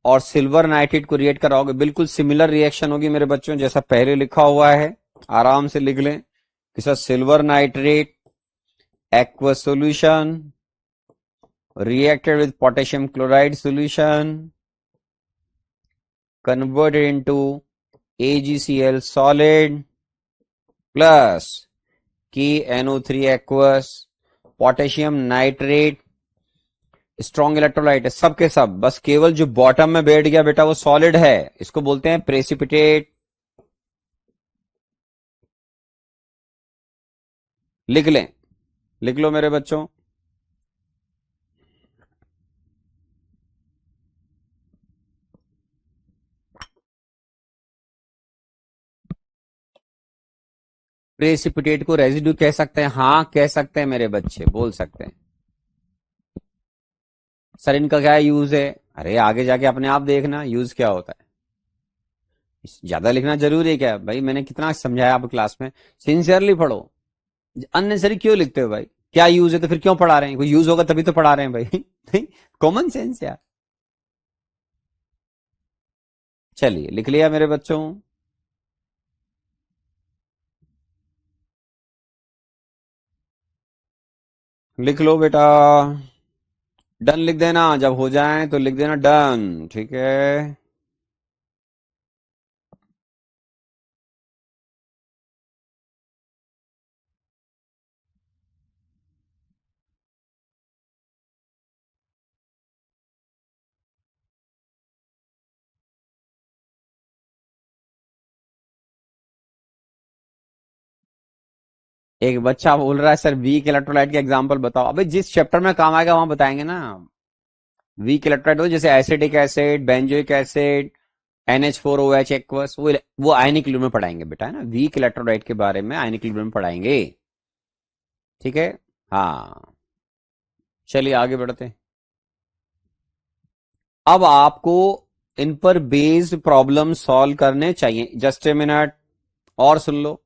और सिल्वर नाइट्रेट को रिएक्ट कराओगे, बिल्कुल सिमिलर रिएक्शन होगी मेरे बच्चों जैसा पहले लिखा हुआ है। आराम से लिख लें कि sir silver nitrate aqueous solution reacted with potassium chloride solution converted into AgCl solid plus KNO3 aqueous potassium nitrate strong electrolyte है, सब के सब, बस केवल जो बॉटम में बैठ गया बेटा वो सॉलिड है, इसको बोलते हैं प्रेसिपिटेट। लिख लें, लिख लो मेरे बच्चों। प्रेसिपिटेट को रेजिड्यू कह सकते हैं, हाँ कह सकते हैं मेरे बच्चे, बोल सकते हैं। सर इनका क्या यूज है? अरे आगे जाके अपने आप देखना यूज क्या होता है। ज्यादा लिखना जरूरी है क्या भाई? मैंने कितना समझाया आप क्लास में, सिंसियरली पढ़ो। अननेसरी क्यों लिखते हो भाई? क्या यूज है तो फिर क्यों पढ़ा रहे हैं? कोई यूज होगा तभी तो पढ़ा रहे हैं भाई। कॉमन सेंस यार। चलिए लिख लिया मेरे बच्चों। लिख लो बेटा, डन लिख देना, जब हो जाए तो लिख देना डन, ठीक है। एक बच्चा बोल रहा है सर वीक इलेक्ट्रोलाइट के एग्जांपल बताओ। अबे जिस चैप्टर में काम आएगा वहां बताएंगे ना। वीक इलेक्ट्रोलाइट हो जैसे acetic acid, benzoic acid, NH4OH aqueous, वो आयनिक लूम में पढ़ाएंगे बेटा, है ना। वीक इलेक्ट्रोलाइट के बारे में आयनिक लूम में पढ़ाएंगे, ठीक है। हाँ चलिए आगे बढ़ते हैं। अब आपको इन पर बेस्ड प्रॉब्लम सॉल्व करने चाहिए। जस्ट ए मिनट और सुन लो,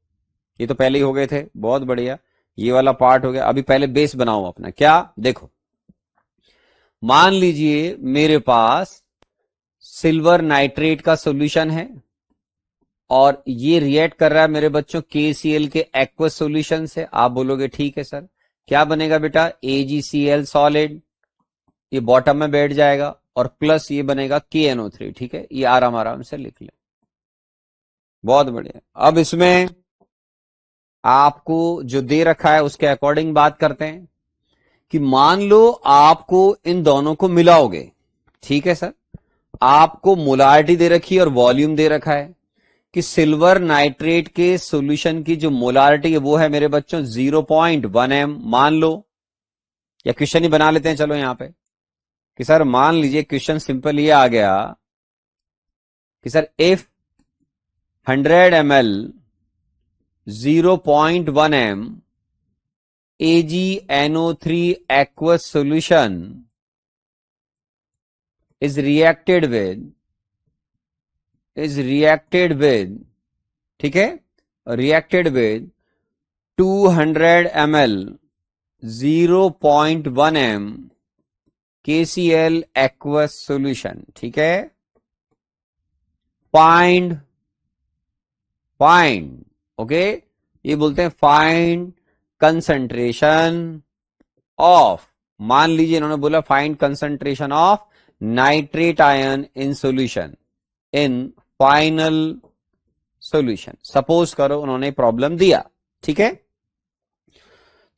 ये तो पहले ही हो गए थे, बहुत बढ़िया। ये वाला पार्ट हो गया, अभी पहले बेस बनाओ अपना। क्या देखो, मान लीजिए मेरे पास सिल्वर नाइट्रेट का सॉल्यूशन है और ये रिएक्ट कर रहा है मेरे बच्चों KCl के एक्वस सॉल्यूशन से। आप बोलोगे ठीक है सर, क्या बनेगा बेटा? AgCl सॉलिड, ये बॉटम में बैठ जाएगा, और प्लस ये बनेगा KNO3, ठीक है। ये आराम आराम से लिख ले, बहुत बढ़िया। अब इसमें आपको जो दे रखा है उसके अकॉर्डिंग बात करते हैं कि मान लो आपको इन दोनों को मिलाओगे, ठीक है सर। आपको मोलारिटी दे रखी है और वॉल्यूम दे रखा है कि सिल्वर नाइट्रेट के सॉल्यूशन की जो मोलारिटी है वो है मेरे बच्चों 0.1 m, मान लो। या क्वेश्चन ही बना लेते हैं चलो यहां पे कि सर मान लीजिए क्वेश्चन सिंपल ये आ गया कि sir if 100 ml 0.1 m AgNO3 aqueous solution is reacted with, ठीक है, reacted with 200 ml 0.1 m KCl aqueous solution, ठीक है। फाइंड, ओके, ये बोलते हैं फाइंड कंसंट्रेशन ऑफ, मान लीजिए इन्होंने बोला find concentration of nitrate ion in solution in final solution. Suppose करो उन्होंने प्रॉब्लम दिया, ठीक है।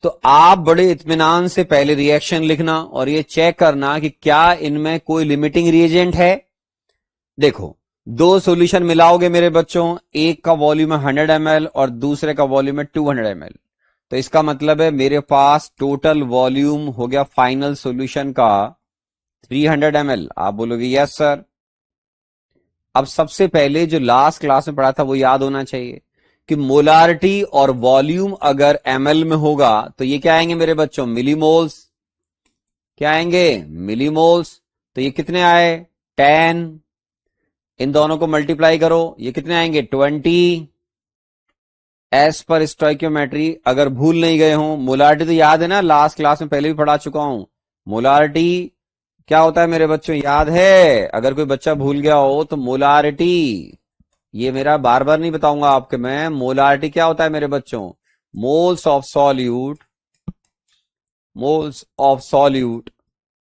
तो आप बड़े इत्मीनान से पहले रिएक्शन लिखना और ये चेक करना कि क्या इनमें कोई लिमिटिंग रिएजेंट है। देखो, दो सॉल्यूशन मिलाओगे मेरे बच्चों, एक का वॉल्यूम है 100 ml और दूसरे का वॉल्यूम है 200 ml, तो इसका मतलब है मेरे पास टोटल वॉल्यूम हो गया फाइनल सॉल्यूशन का 300 ml। आप बोलोगे यस सर। अब सबसे पहले जो लास्ट क्लास में पढ़ा था वो याद होना चाहिए कि मोलारिटी और वॉल्यूम अगर ml में होगा तो ये क्या आएंगे मेरे बच्चों? मिलीमोल्स। क्या आएंगे? मिलीमोल्स। तो ये कितने आए? 10। इन दोनों को मल्टीप्लाई करो, ये कितने आएंगे? 20। एस पर स्टोइकियोमेट्री, अगर भूल नहीं गए हो, मोलारिटी तो याद है ना, लास्ट क्लास में पहले भी पढ़ा चुका हूं। मोलारिटी क्या होता है मेरे बच्चों, याद है? अगर कोई बच्चा भूल गया हो तो मोलारिटी, ये मेरा बार बार नहीं बताऊंगा आपके मैं, मोलारिटी क्या होता है मेरे बच्चों? Moles of solute, moles of solute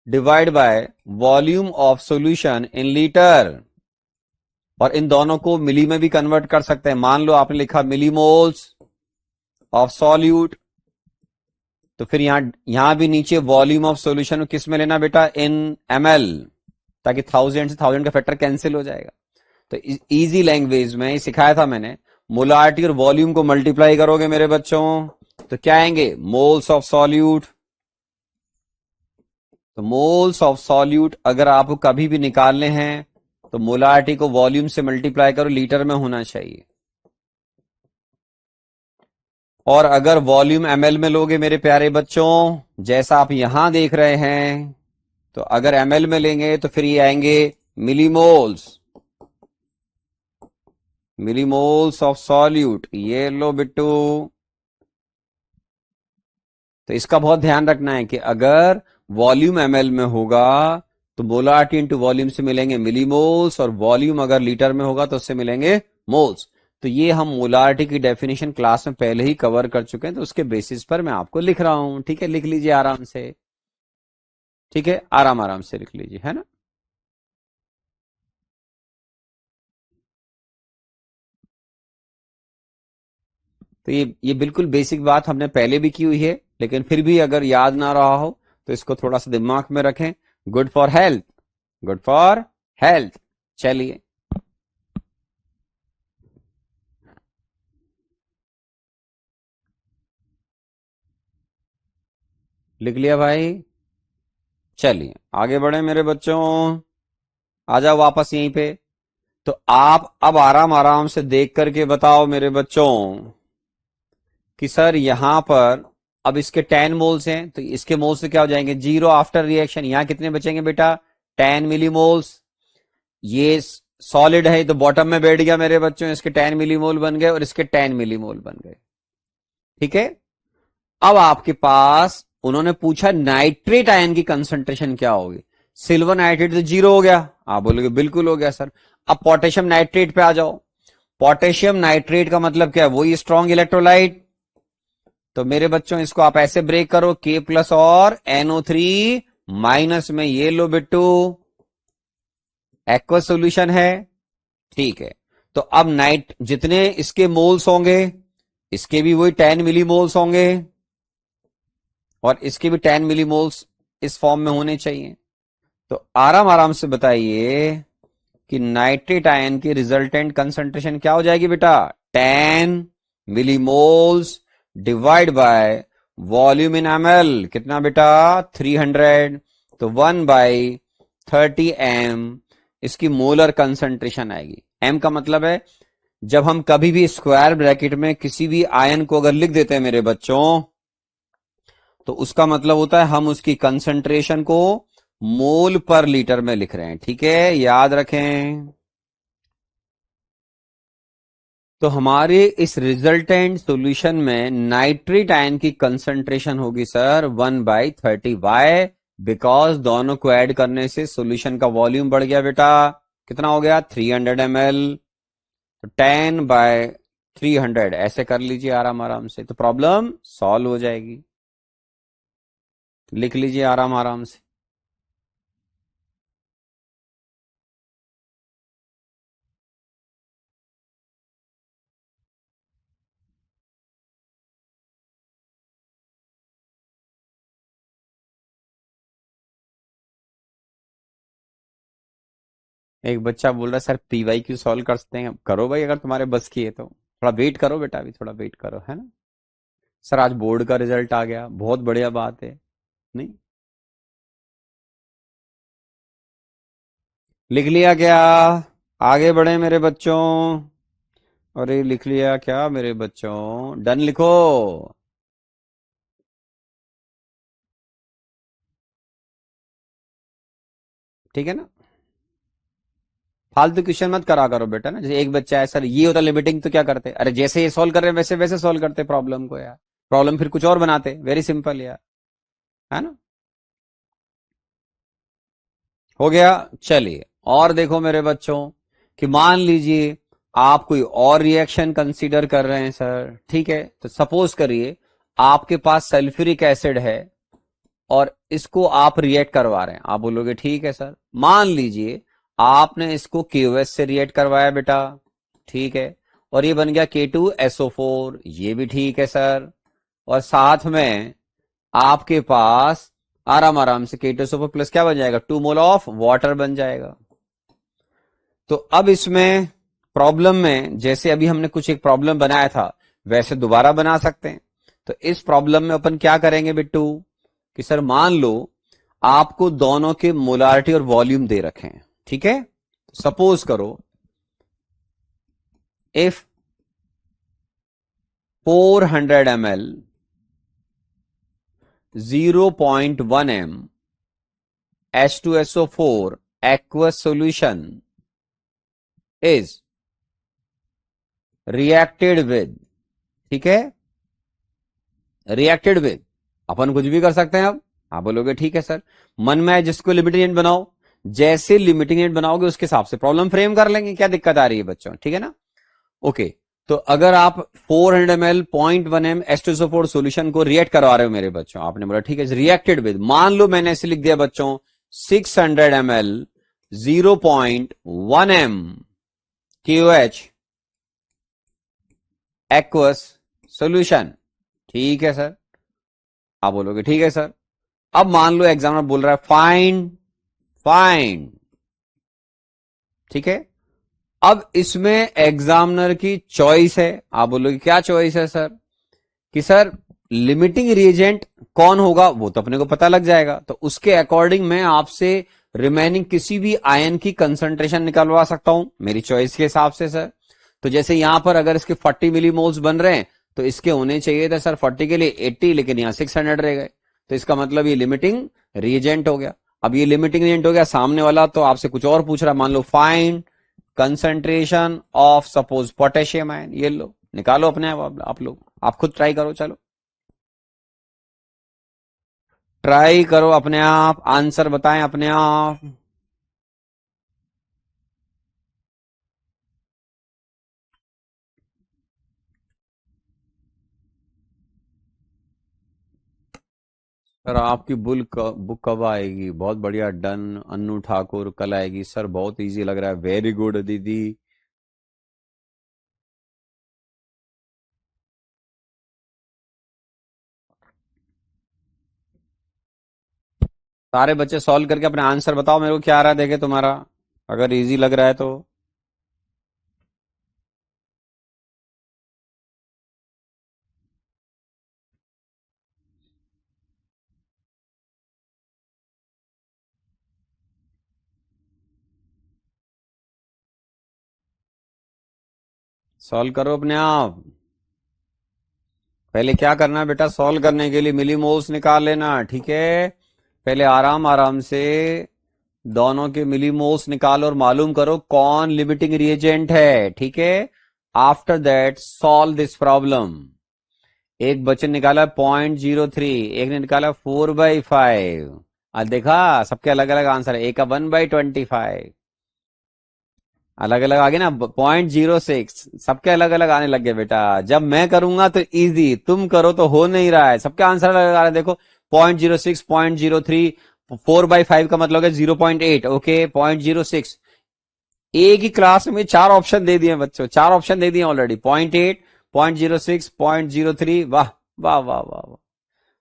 divide by volume of solution in litre. और इन दोनों को मिली में भी कन्वर्ट कर सकते हैं। मान लो आपने लिखा मिलीमोल्स ऑफ सॉल्यूट तो फिर यहां भी नीचे वॉल्यूम ऑफ सॉल्यूशन किस में लेना बेटा, इन ml, ताकि 1000 से 1000 का फैक्टर कैंसिल हो जाएगा। तो इजी लैंग्वेज में ही सिखाया था मैंने, मोलारिटी और वॉल्यूम को मल्टीप्लाई करोगे मेरे बच्चों तो क्या आएंगे, मोल्स ऑफ सॉल्यूट। तो मोल्स ऑफ सॉल्यूट अगर आपको कभी भी निकालने हैं तो मोलारिटी को वॉल्यूम से मल्टीप्लाई करो, लीटर में होना चाहिए। और अगर वॉल्यूम ml में लोगे मेरे प्यारे बच्चों, जैसा आप यहां देख रहे हैं, तो अगर ml में लेंगे तो फिर ये आएंगे मिलीमोल्स, मिलीमोल्स ऑफ सॉल्यूट। ये लो बिट्टू। तो इसका बहुत ध्यान रखना है कि अगर वॉल्यूम ml में होगा तो मोलारिटी इंटू वॉल्यूम से मिलेंगे मिलीमोल्स, और वॉल्यूम अगर लीटर में होगा तो उससे मिलेंगे मोल्स। तो ये हम मोलारिटी की डेफिनेशन क्लास में पहले ही कवर कर चुके हैं, तो उसके बेसिस पर मैं आपको लिख रहा हूं। ठीक है, लिख लीजिए आराम से। ठीक है, आराम आराम से लिख लीजिए, है ना। तो ये बिल्कुल बेसिक बात हमने पहले भी की हुई है, लेकिन फिर भी अगर याद ना रहा हो तो इसको थोड़ा सा दिमाग में रखें। Good for health, good for health. चलिए, लिख लिया भाई। चलिए आगे बढ़े मेरे बच्चों, आ जाओ वापस यहीं पे। तो आप अब आराम आराम से देख करके बताओ मेरे बच्चों कि सर यहां पर अब इसके 10 मोल्स हैं, तो इसके मोल्स से क्या हो जाएंगे, जीरो आफ्टर रिएक्शन। यहां कितने बचेंगे बेटा, 10 मिलीमोल्स। ये सॉलिड है तो बॉटम में बैठ गया मेरे बच्चों, इसके 10 मिलीमोल बन गए और इसके 10 मिलीमोल बन गए। ठीक है, अब आपके पास उन्होंने पूछा नाइट्रेट आयन की कंसंट्रेशन क्या होगी। सिल्वर नाइट्रेट तो जीरो हो गया, आप बोलोगे बिल्कुल हो गया सर। अब पोटेशियम नाइट्रेट पे आ जाओ। पोटेशियम नाइट्रेट का मतलब क्या है, वही स्ट्रॉन्ग इलेक्ट्रोलाइट। तो मेरे बच्चों इसको आप ऐसे ब्रेक करो, K प्लस और NO3 माइनस में, ये लो बिट्टू एक्वस सॉल्यूशन है। ठीक है, तो अब नाइट जितने इसके मोल्स होंगे इसके भी वही 10 मिली मोल्स होंगे, और इसके भी 10 मिली मोल्स इस फॉर्म में होने चाहिए। तो आराम आराम से बताइए कि नाइट्रेट आयन की रिजल्टेंट कंसंट्रेशन क्या हो जाएगी बेटा, 10 millimoles divide by volume in ml, कितना बेटा 300, तो 1/30 m इसकी मोलर कंसंट्रेशन आएगी। m का मतलब है जब हम कभी भी स्क्वायर ब्रैकेट में किसी भी आयन को अगर लिख देते हैं मेरे बच्चों, तो उसका मतलब होता है हम उसकी कंसंट्रेशन को मोल पर लीटर में लिख रहे हैं। ठीक है, याद रखें। तो हमारे इस रिजल्टेंट सॉल्यूशन में नाइट्रेट आयन की कंसंट्रेशन होगी सर 1/30। वाई, बिकॉज दोनों को ऐड करने से सॉल्यूशन का वॉल्यूम बढ़ गया बेटा, कितना हो गया 300 ml। तो 10/300 ऐसे कर लीजिए आराम आराम से, तो प्रॉब्लम सॉल्व हो जाएगी। लिख लीजिए आराम आराम से। एक बच्चा बोल रहा है सर PYQ सॉल्व कर सकते हैं, करो भाई अगर तुम्हारे बस की है तो। थोड़ा वेट करो बेटा, अभी थोड़ा वेट करो, है ना। सर आज बोर्ड का रिजल्ट आ गया, बहुत बढ़िया बात है। नहीं, लिख लिया क्या, आगे बढ़े मेरे बच्चों। अरे लिख लिया क्या मेरे बच्चों, डन लिखो। ठीक है ना, फालतू क्वेश्चन मत करा करो बेटा ना। जैसे एक बच्चा है सर ये होता लिमिटिंग, तो क्या करते, अरे जैसे ये सॉल्व कर रहे हैं वैसे वैसे सॉल्व करते प्रॉब्लम को यार, प्रॉब्लम फिर कुछ और बनाते, वेरी सिंपल यार, है ना। हो गया। चलिए और देखो मेरे बच्चों कि मान लीजिए आप कोई और रिएक्शन कंसीडर कर रहे हैं सर। ठीक है, तो सपोज करिए आपके पास सल्फ्यूरिक एसिड है और इसको आप रिएक्ट करवा रहे हैं। आप बोलोगे ठीक है सर, मान लीजिए आपने इसको KOH से रिएक्ट करवाया बेटा, ठीक है, और ये बन गया K2SO4, ये भी ठीक है सर। और साथ में आपके पास आराम आराम से K2SO4 प्लस क्या बन जाएगा, 2 मोल ऑफ वाटर बन जाएगा। तो अब इसमें प्रॉब्लम में जैसे अभी हमने कुछ एक प्रॉब्लम बनाया था वैसे दोबारा बना सकते हैं। तो इस प्रॉब्लम में अपन क्या करेंगे बिट्टू कि सर मान लो आपको दोनों के मोलारिटी और वॉल्यूम दे रखे हैं, ठीक है। सपोज करो if 400 ml 0.1 m H2SO4 aqueous solution is reacted with, ठीक है, रिएक्टेड विद, अपन कुछ भी कर सकते हैं। अब आप बोलोगे ठीक है सर, मन में जिसको लिमिटिंग एंड बनाओ, जैसे लिमिटिंग एंड बनाओगे उसके हिसाब से प्रॉब्लम फ्रेम कर लेंगे, क्या दिक्कत आ रही है बच्चों, ठीक है ना। ओके, तो अगर आप 400 ml 0.1 m H2SO4 सॉल्यूशन को रिएक्ट करवा रहे हो मेरे बच्चों, आपने बोला ठीक है रिएक्टेड विद, मान लो मैंने ऐसे लिख दिया बच्चों 600 ml 0.1 m KOH aqueous solution, ठीक है सर। आप बोलोगे ठीक है सर। अब मान लो एग्जामिनर बोल रहा है फाइंड फाइंड, ठीक है। अब इसमें एग्जामिनर की चॉइस है, आप बोलोगे क्या चॉइस है सर, कि सर लिमिटिंग रिएजेंट कौन होगा वो तो अपने को पता लग जाएगा, तो उसके अकॉर्डिंग मैं आपसे रिमेनिंग किसी भी आयन की कंसंट्रेशन निकलवा सकता हूं मेरी चॉइस के हिसाब से सर। तो जैसे यहां पर अगर इसके 40 मिलीमोल्स बन रहे हैं तो इसके होने चाहिए थे सर 40 के लिए 80, लेकिन यहां 600 रह गए, तो इसका मतलब ये लिमिटिंग रिएजेंट हो गया। अब ये लिमिटिंग रिएजेंट हो गया, सामने वाला तो आपसे कुछ और पूछ रहा है, मान लो find concentration of suppose potassium ion, ये लो निकालो अपने आप लोग, आप खुद ट्राई करो, चलो ट्राई करो अपने आप, आंसर बताएं अपने आप। सर आपकी बुक कब आएगी, बहुत बढ़िया, डन अन्नू ठाकुर, कल आएगी सर, बहुत इजी लग रहा है, वेरी गुड दीदी। सारे बच्चे सॉल्व करके अपना आंसर बताओ मेरे को, क्या आ रहा है देखे तुम्हारा, अगर इजी लग रहा है तो। सॉल्व करो अपने आप। पहले क्या करना है बेटा, सॉल्व करने के लिए मिलीमोल्स निकाल लेना, ठीक है। पहले आराम आराम से दोनों के मिलीमोल्स निकालो और मालूम करो कौन लिमिटिंग रिएजेंट है, ठीक है। After that solve this problem. एक बच्चे ने निकाला 0.03, एक ने निकाला 4/5। आज देखा सबके अलग अलग आंसर है, एक का 1/25, अलग अलग आ गए ना, 0.06, सबके अलग अलग आने लग गए बेटा। जब मैं करूंगा तो इजी, तुम करो तो हो नहीं रहा है, सबके आंसर अलग आ रहे हैं, देखो 0.06, 0.03, 4/5 का मतलब है 0.8, ओके 0.06। एक ही क्लास में चार ऑप्शन दे दिए बच्चों, चार ऑप्शन दे दिए ऑलरेडी, 0.8, 0.06, 0.03, वाह वाह वाह वाह वाह।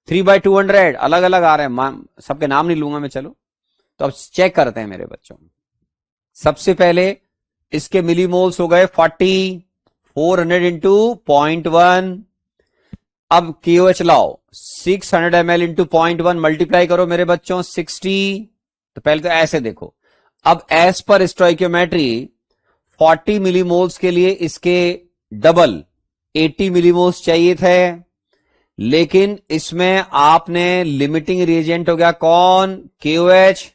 3/200 अलग अलग आ रहे हैं, सबके नाम नहीं लूंगा मैं, चलो तो अब चेक करते हैं मेरे बच्चों। सबसे पहले इसके मिलीमोल्स हो गए 40, 400 इंटू 0.1। अब KOH लाओ, 600 ml इंटू 0.1 मल्टीप्लाई करो मेरे बच्चों 60। तो पहले तो ऐसे देखो, अब एज पर स्टोइकियोमेट्री 40 मिलीमोल्स के लिए इसके डबल 80 मिलीमोल्स चाहिए थे, लेकिन इसमें आपने लिमिटिंग रिएजेंट हो गया कौन, KOH।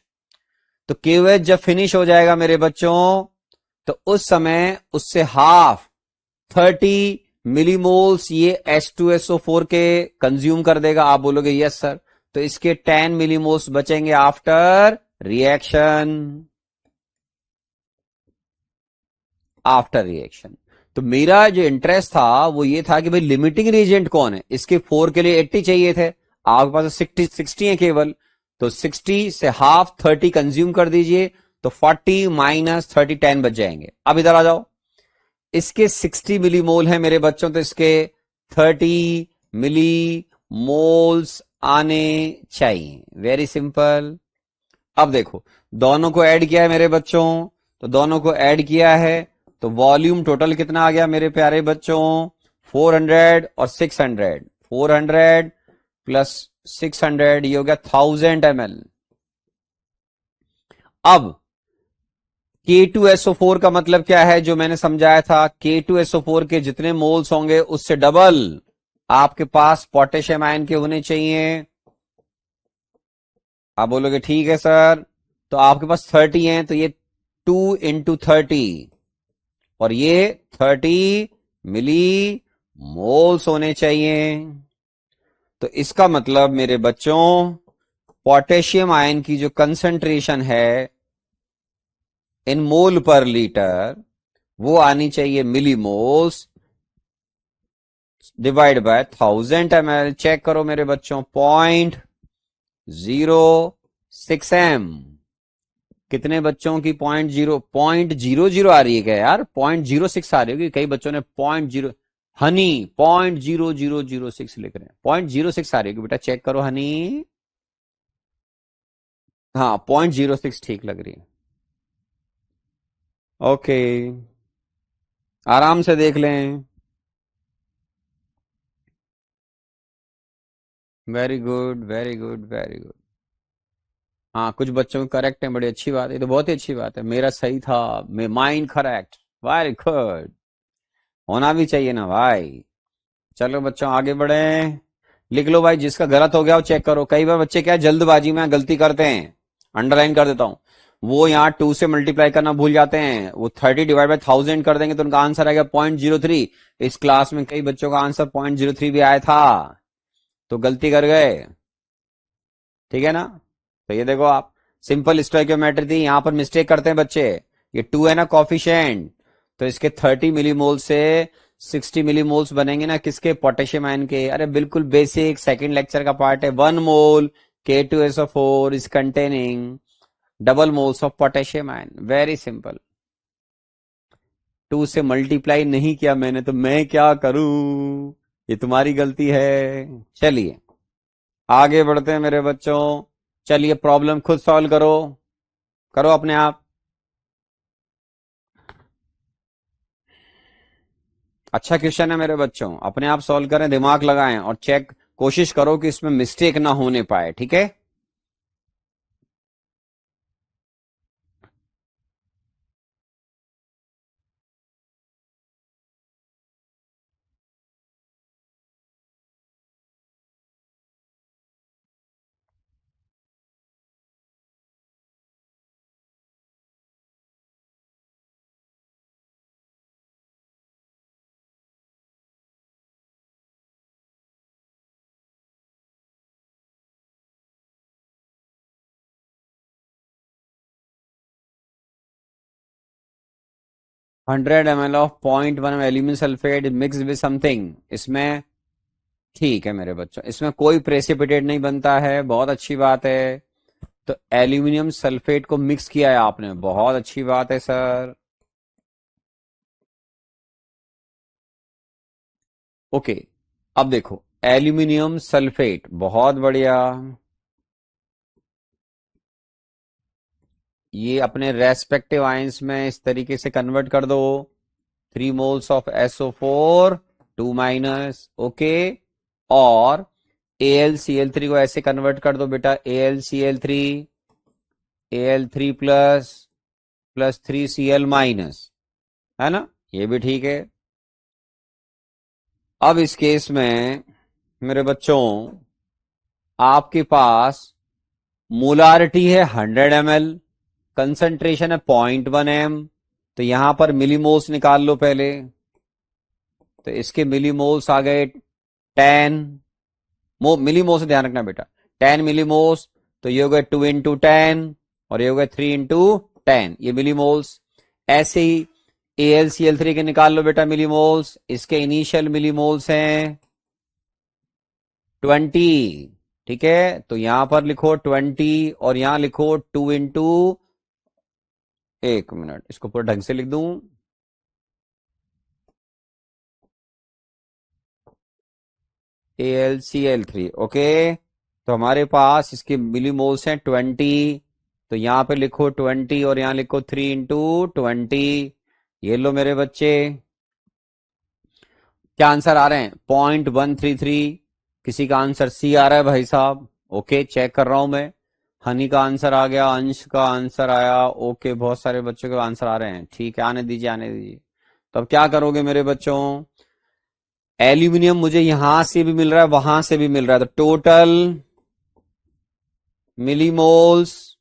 तो KOH जब फिनिश हो जाएगा मेरे बच्चों तो उस समय उससे हाफ 30 मिलीमोल्स ये H2SO4 के कंज्यूम कर देगा। आप बोलोगे यस सर, तो इसके 10 मिलीमोल्स बचेंगे आफ्टर रिएक्शन, आफ्टर रिएक्शन। तो मेरा जो इंटरेस्ट था वो ये था कि भाई लिमिटिंग रिएजेंट कौन है, इसके 4 के लिए 80 चाहिए थे, आपके पास 60 है केवल, तो 60 से हाफ 30 कंज्यूम कर दीजिए, तो 40 माइनस 30 10 बच जाएंगे। अब इधर आ जाओ, इसके 60 मिली मोल है मेरे बच्चों, तो इसके 30 मिली मोल्स आने चाहिए। Very simple. अब देखो, दोनों को ऐड किया है मेरे बच्चों, तो दोनों को ऐड किया है तो वॉल्यूम टोटल कितना आ गया मेरे प्यारे बच्चों? 400 और 600। 400 प्लस 600 ये हो गया 1000 ml। अब K2SO4 का मतलब क्या है जो मैंने समझाया था? K2SO4 के जितने मोल्स होंगे उससे डबल आपके पास पोटेशियम आयन के होने चाहिए। आप बोलोगे ठीक है सर, तो आपके पास 30 है तो ये 2 × 30 और ये 30 मिली मोल्स होने चाहिए। तो इसका मतलब मेरे बच्चों पोटेशियम आयन की जो कंसंट्रेशन है इन मोल पर लीटर वो आनी चाहिए milli moles divide by 1000 ml। Check करो मेरे बच्चों, 0.06 m। कितने बच्चों की 0.00 आ रही है क्या यार? 0.06 आ रही होगी, कई बच्चों ने 0.0 हनी 0.0006 लिख रहे हैं। 0.06 आ रही होगी बेटा, चेक करो हनी। हाँ 0.06 ठीक लग रही है। ओके, आराम से देख लें। Very good very good very good. हाँ कुछ बच्चों को करेक्ट है, बड़ी अच्छी बात है, ये तो बहुत ही अच्छी बात है। मेरा सही था, माइंड करेक्ट। वेरी गुड, होना भी चाहिए ना भाई। चलो बच्चों आगे बढ़े। लिख लो भाई, जिसका गलत हो गया वो चेक करो। कई बार बच्चे क्या जल्दबाजी में गलती करते हैं, अंडरलाइन कर देता हूं, वो यहाँ 2 से मल्टीप्लाई करना भूल जाते हैं, वो 30 डिवाइड बाय 1000 कर देंगे तो उनका आंसर आएगा 0.03। इस क्लास में कई बच्चों का आंसर 0.03 भी आया था, तो गलती कर गए। ठीक है ना? तो ये देखो आप, सिंपल स्टोइकियोमेट्री थी, यहां पर मिस्टेक करते हैं बच्चे। ये 2 है ना कॉफिशिएंट, तो इसके 30 मिलीमोल से 60 मिलीमोल्स बनेंगे ना किसके? पोटेशियम आयन के। अरे बिल्कुल बेसिक सेकंड लेक्चर का पार्ट है। 1 मोल K2SO4 is containing double moles of potassium ion. Very simple. 2 से मल्टीप्लाई नहीं किया मैंने तो मैं क्या करूं, ये तुम्हारी गलती है। चलिए आगे बढ़ते हैं मेरे बच्चों। चलिए प्रॉब्लम खुद सॉल्व करो, करो अपने आप। अच्छा क्वेश्चन है मेरे बच्चों, अपने आप सॉल्व करें, दिमाग लगाएं और चेक, कोशिश करो कि इसमें मिस्टेक ना होने पाए। ठीक है? 100 ml of 0.1 aluminium sulphate mix with something. इसमें ठीक है मेरे बच्चों, इसमें कोई प्रेसिपिटेट नहीं बनता है, बहुत अच्छी बात है। तो एल्यूमिनियम सल्फेट को मिक्स किया है आपने, बहुत अच्छी बात है सर। ओके, अब देखो एल्यूमिनियम सल्फेट, बहुत बढ़िया। ये अपने रेस्पेक्टिव आयंस में इस तरीके से कन्वर्ट कर दो। 3 moles of SO4 2 minus. Okay, और AlCl3 को ऐसे कन्वर्ट कर दो बेटा, AlCl3 Al3 plus plus 3Cl minus, है ना? ये भी ठीक है। अब इस केस में मेरे बच्चों आपके पास मोलारिटी है 100 ml, कंसंट्रेशन है 0.1 m, तो यहां पर मिलीमोल्स निकाल लो पहले। तो इसके मिलीमोल्स आ गए 10 मिलीमोल से ध्यान रखना बेटा, 10 मिलीमोल्स। तो ये हो गए 2 × 10 और ये हो गए 3 × 10, ये मिलीमोल्स। ऐसे ही AlCl3 के निकाल लो बेटा मिलीमोल्स, इसके इनिशियल मिलीमोल्स हैं 20। ठीक है, तो यहां पर लिखो 20 और यहां लिखो 2 × 1 मिनट, इसको पूरा ढंग से लिख दूं। AlCl3 ओके, तो हमारे पास इसके मिलीमोल्स हैं 20। तो यहां पे लिखो 20 और यहां लिखो 3 × 20। ये लो मेरे बच्चे, क्या आंसर आ रहे हैं? 0.133। किसी का आंसर सी आ रहा है भाई साहब? ओके, चेक कर रहा हूं मैं। हनी का आंसर आ गया, अंश का आंसर आया। ओके, बहुत सारे बच्चों के आंसर आ रहे हैं। ठीक है, आने दीजिए आने दीजिए। तो अब क्या करोगे मेरे बच्चों? एल्यूमिनियम मुझे यहां से भी मिल रहा है, वहां से भी मिल रहा है, तो total millimoles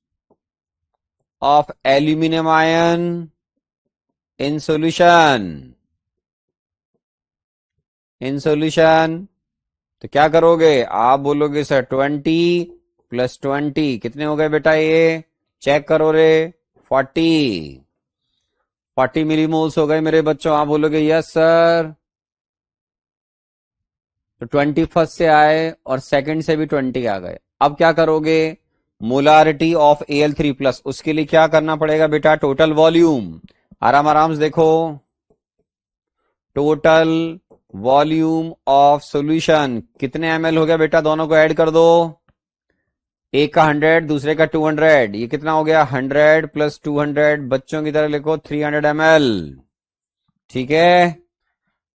of aluminium ion in solution, in solution. तो क्या करोगे? आप बोलोगे सर 20 + 20 कितने हो गए बेटा? ये चेक करो रे, 40। 40 मिलीमोल्स हो गए मेरे बच्चों। आप बोलोगे यस सर। तो 21 से आए और सेकंड से भी 20 आ गए। अब क्या करोगे? मोलारिटी ऑफ Al3+, उसके लिए क्या करना पड़ेगा बेटा? Total volume. आराम आराम से देखो, टोटल वॉल्यूम ऑफ सॉल्यूशन कितने ml हो गया बेटा? दोनों को ऐड कर दो। एक का 100, दूसरे का 200। ये कितना हो गया? 100 + 200। बच्चों की तरह लिखो 300 ml। ठीक है।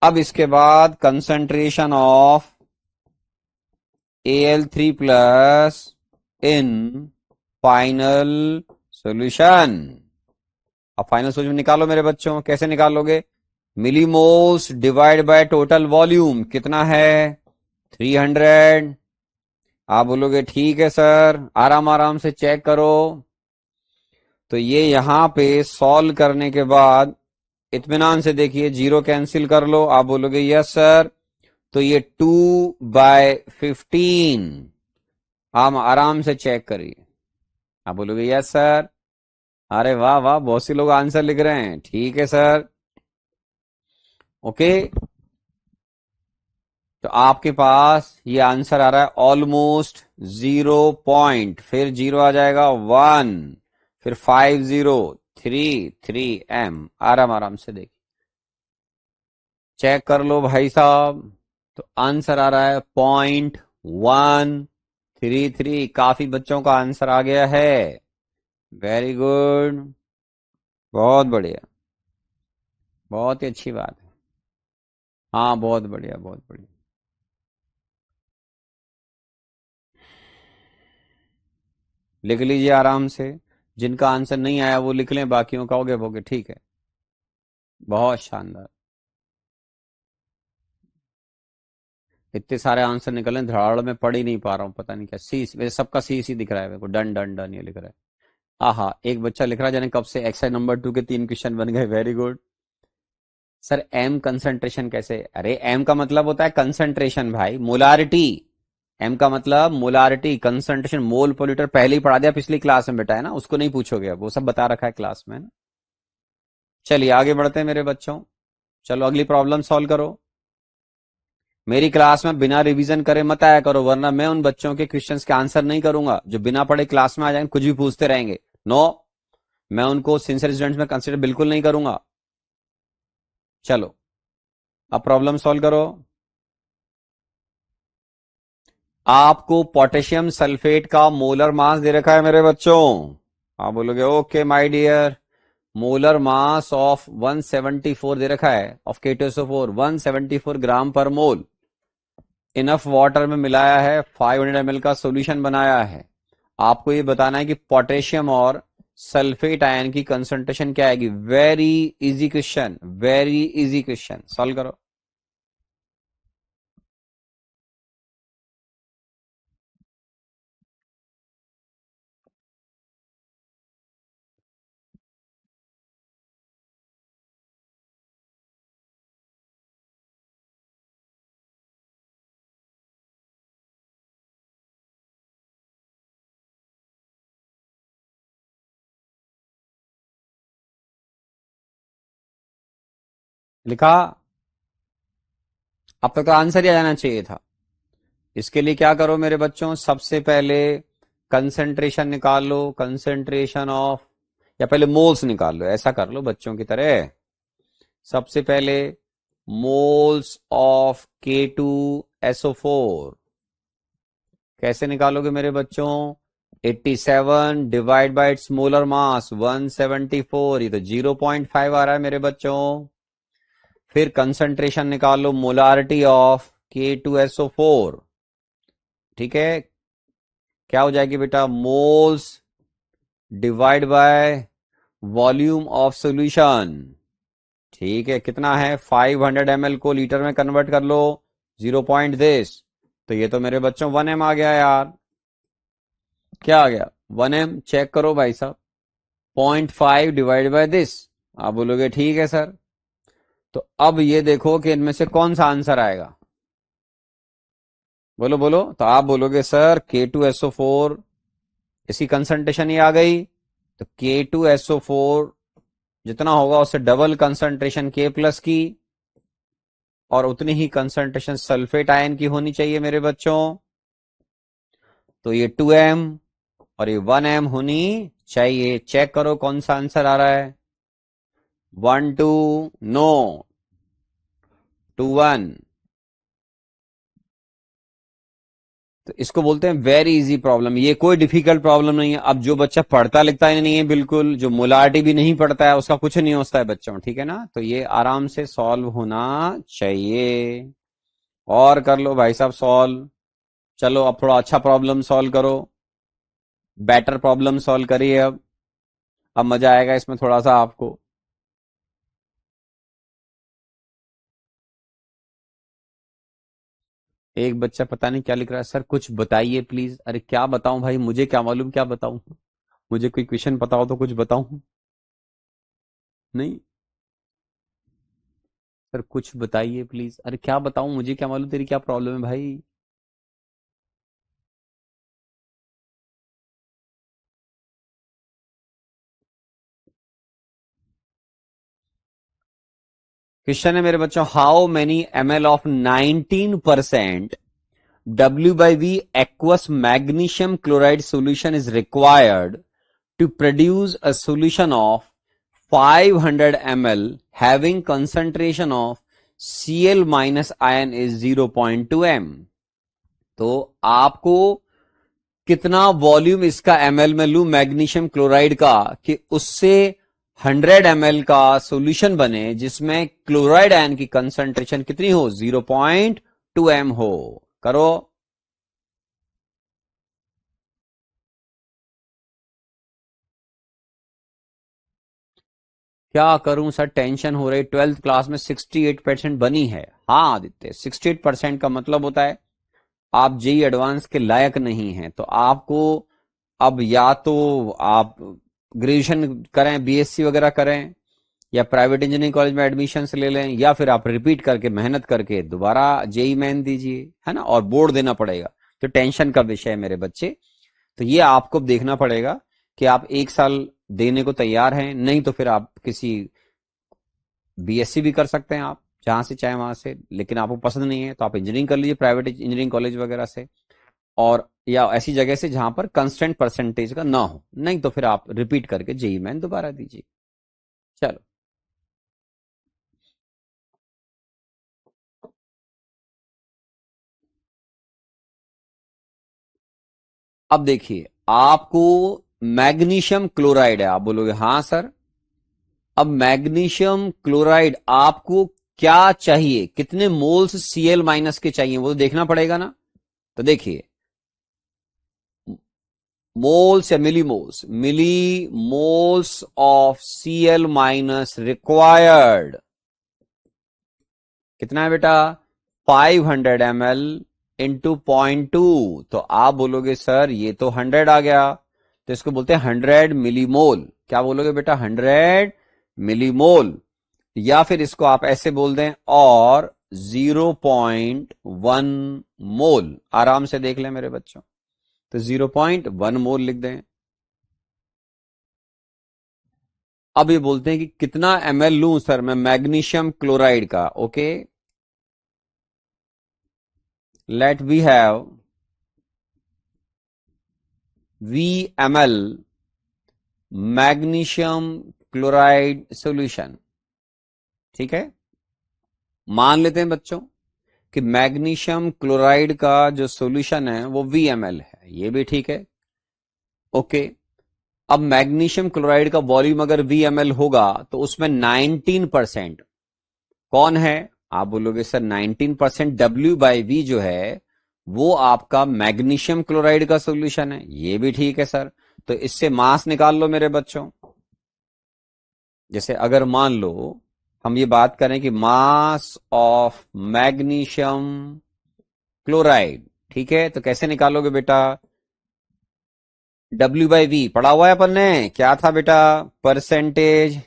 अब इसके बाद concentration of Al3+ in final solution. अब फाइनल सॉल्यूशन निकालो मेरे बच्चों। कैसे निकालोगे? Millimoles divide by total volume कितना है? 300। आप बोलोगे ठीक है सर। आराम आराम से चेक करो। तो ये यहां पे सॉल्व करने के बाद इत्मीनान से देखिए, जीरो कैंसिल कर लो। आप बोलोगे यस सर। तो ये 2/15। आप आराम से चेक करिए। आप बोलोगे यस सर। अरे वाह वाह, बहुत से लोग आंसर लिख रहे हैं। ठीक है सर। ओके, तो आपके पास ये आंसर आ रहा है ऑलमोस्ट 0 पॉइंट, फिर जीरो आ जाएगा 1, फिर 5033 M। आराम आराम से देखिए, चेक कर लो भाई साहब। तो आंसर आ रहा है 0.133। काफी बच्चों का आंसर आ गया है। वेरी गुड, बहुत बढ़िया, बहुत ही अच्छी बात है। हाँ, बहुत बढ़िया बहुत बढ़िया। लिख लीजिए आराम से। जिनका आंसर नहीं आया वो लिख लें, बाकियों का हो गया वो गया। ठीक है, बहुत शानदार। इतने सारे आंसर निकले, धड़ाड़ में पढ़ ही नहीं पा रहा हूँ। पता नहीं क्या सी, वैसे सबका सी सी दिख रहा है मेरे को। डन डन डन ये लिख रहा है। आहा, एक बच्चा लिख रहा है जाने कब से एक्सरसाइज नंबर 2 के 3 क्वेश्चन बन गए। Very good sir. M concentration कैसे? अरे एम का मतलब होता है कंसंट्रेशन भाई, मोलारिटी। एम का मतलब मोलारिटी, कंसंट्रेशन। मोल पर लीटर पहले ही पढ़ा दिया पिछली क्लास में बेटा, है ना? उसको नहीं पूछोगे, अब वो सब बता रखा है क्लास में, है ना? चलिए आगे बढ़ते हैं मेरे बच्चों। चलो अगली प्रॉब्लम सॉल्व करो। मेरी क्लास में बिना रिवीजन करे मत आया करो, वरना मैं उन बच्चों के क्वेश्चंस के आंसर नहीं करूंगा जो बिना पढ़े क्लास में आ जाएंगे, कुछ भी पूछते रहेंगे। नो, मैं उनको सिंसियर स्टूडेंट्स में कंसिडर बिल्कुल नहीं करूंगा। चलो अब प्रॉब्लम सॉल्व करो। आपको पोटेशियम सल्फेट का मोलर मास दे रखा है मेरे बच्चों। आप बोलोगे okay my dear. Molar mass of 174 दे रखा है, ऑफ K2SO4 174 ग्राम पर मोल। इनफ वाटर में मिलाया है, 500 ml का सॉल्यूशन बनाया है। आपको ये बताना है कि पोटेशियम और सल्फेट आयन की कंसंट्रेशन क्या आएगी। Very easy question, very easy question. Solve करो। लिखा? अब तक तो आंसर ही आ जाना चाहिए था। इसके लिए क्या करो मेरे बच्चों, सबसे पहले कंसंट्रेशन निकाल लो। कंसंट्रेशन ऑफ, या पहले मोल्स निकाल लो, ऐसा कर लो बच्चों की तरह। सबसे पहले मोल्स ऑफ K2SO4। कैसे निकालोगे मेरे बच्चों? 87 divide by it's molar mass 174, ये तो 0.5 आ रहा है मेरे बच्चों। फिर कंसंट्रेशन निकालो, मोलारिटी ऑफ K2SO4, ठीक है, क्या हो जाएगी बेटा? Moles divide by volume of solution, ठीक है, कितना है? 500 ml को लीटर में कन्वर्ट कर लो, 0 पॉइंट दिस, तो ये तो मेरे बच्चों 1 m आ गया यार। क्या आ गया? 1 m। चेक करो भाई साहब, 0.5 डिवाइड बाय दिस। आप बोलोगे ठीक है सर। तो अब ये देखो कि इनमें से कौन सा आंसर आएगा। बोलो बोलो। तो आप बोलोगे सर K2SO4, इसकी कंसंट्रेशन ही आ गई, तो K2SO4 जितना होगा उससे डबल कंसंट्रेशन K प्लस की, और उतनी ही कंसंट्रेशन सल्फेट आयन की होनी चाहिए मेरे बच्चों। तो ये 2m और ये 1m होनी चाहिए। चेक करो कौन सा आंसर आ रहा है। 1 2, नो, 2 1। तो इसको बोलते हैं वेरी इजी प्रॉब्लम। ये कोई डिफिकल्ट प्रॉब्लम नहीं है। अब जो बच्चा पढ़ता लिखता ही नहीं है बिल्कुल, जो मोलारिटी भी नहीं पढ़ता है, उसका कुछ नहीं होता है बच्चों, ठीक है ना। तो ये आराम से सॉल्व होना चाहिए। और कर लो भाई साहब सॉल्व। चलो अब थोड़ा अच्छा प्रॉब्लम सॉल्व करो, बेटर प्रॉब्लम सॉल्व करिए। अब मजा आएगा इसमें थोड़ा सा आपको। एक बच्चा पता नहीं क्या लिख रहा है, सर कुछ बताइए प्लीज। अरे क्या बताऊं भाई, मुझे क्या मालूम क्या बताऊं। मुझे कोई क्वेश्चन पता हो तो कुछ बताऊं। नहीं सर कुछ बताइए प्लीज। अरे क्या बताऊं, मुझे क्या मालूम तेरी क्या प्रॉब्लम है भाई। क्वेश्चन है मेरे बच्चों, how many ml of 19% W/V aqueous magnesium chloride solution is required to produce a solution of 500 ml having concentration of Cl minus ion is 0.2 m। तो आपको कितना वॉल्यूम इसका ml में लू मैग्नीशियम क्लोराइड का, कि उससे 100 ml का सॉल्यूशन बने जिसमें क्लोराइड आयन की कंसंट्रेशन कितनी हो? 0.2 m हो। करो। क्या करूं सर, टेंशन हो रही। 12th क्लास में 68% बनी है। हाँ आदित्य, 68% का मतलब होता है आप जेई एडवांस के लायक नहीं हैं। तो आपको अब या तो आप ग्रेजुएशन करें, बीएससी वगैरह करें, या प्राइवेट इंजीनियरिंग कॉलेज में एडमिशन ले लें, या फिर आप रिपीट करके मेहनत करके दोबारा जेई मेन दीजिए, है ना, और बोर्ड देना पड़ेगा। तो टेंशन का विषय है मेरे बच्चे। तो ये आपको देखना पड़ेगा कि आप एक साल देने को तैयार हैं, नहीं तो फिर आप किसी बीएससी भी कर सकते हैं, आप जहां से चाहे वहां से। लेकिन आपको पसंद नहीं है तो आप इंजीनियरिंग कर लीजिए प्राइवेट इंजीनियरिंग कॉलेज वगैरह से, और या ऐसी जगह से जहां पर कंस्टेंट परसेंटेज का ना हो, नहीं तो फिर आप रिपीट करके जेई मेन दोबारा दीजिए। चलो अब देखिए, आपको मैग्नीशियम क्लोराइड है, आप बोलोगे हाँ सर। अब मैग्नीशियम क्लोराइड आपको क्या चाहिए, कितने मोल्स Cl माइनस के चाहिए, वो तो देखना पड़ेगा ना। तो देखिए, मोल्स या milli moles, milli moles of Cl minus required कितना है बेटा? 500 ml इंटू 0.2। तो आप बोलोगे सर ये तो 100 आ गया, तो इसको बोलते हैं 100 मिलीमोल। क्या बोलोगे बेटा? 100 मिलीमोल। या फिर इसको आप ऐसे बोल दें, और 0.1 मोल। आराम से देख लें मेरे बच्चों, तो 0.1 मोल लिख दें। अब ये बोलते हैं कि कितना ml लूं सर मैं मैग्नीशियम क्लोराइड का। Okay, let we have VmL magnesium chloride solution, ठीक है। मान लेते हैं बच्चों कि मैग्नीशियम क्लोराइड का जो सॉल्यूशन है वो VmL है, ये भी ठीक है। ओके, अब मैग्नीशियम क्लोराइड का वॉल्यूम अगर VmL होगा तो उसमें 19% कौन है? आप बोलोगे सर 19% W/V जो है वो आपका मैग्नीशियम क्लोराइड का सॉल्यूशन है, ये भी ठीक है सर। तो इससे मास निकाल लो मेरे बच्चों। जैसे अगर मान लो हम ये बात करें कि मास ऑफ मैग्नीशियम क्लोराइड, ठीक है, तो कैसे निकालोगे बेटा? W/V पढ़ा हुआ है अपन ने, क्या था बेटा? परसेंटेज।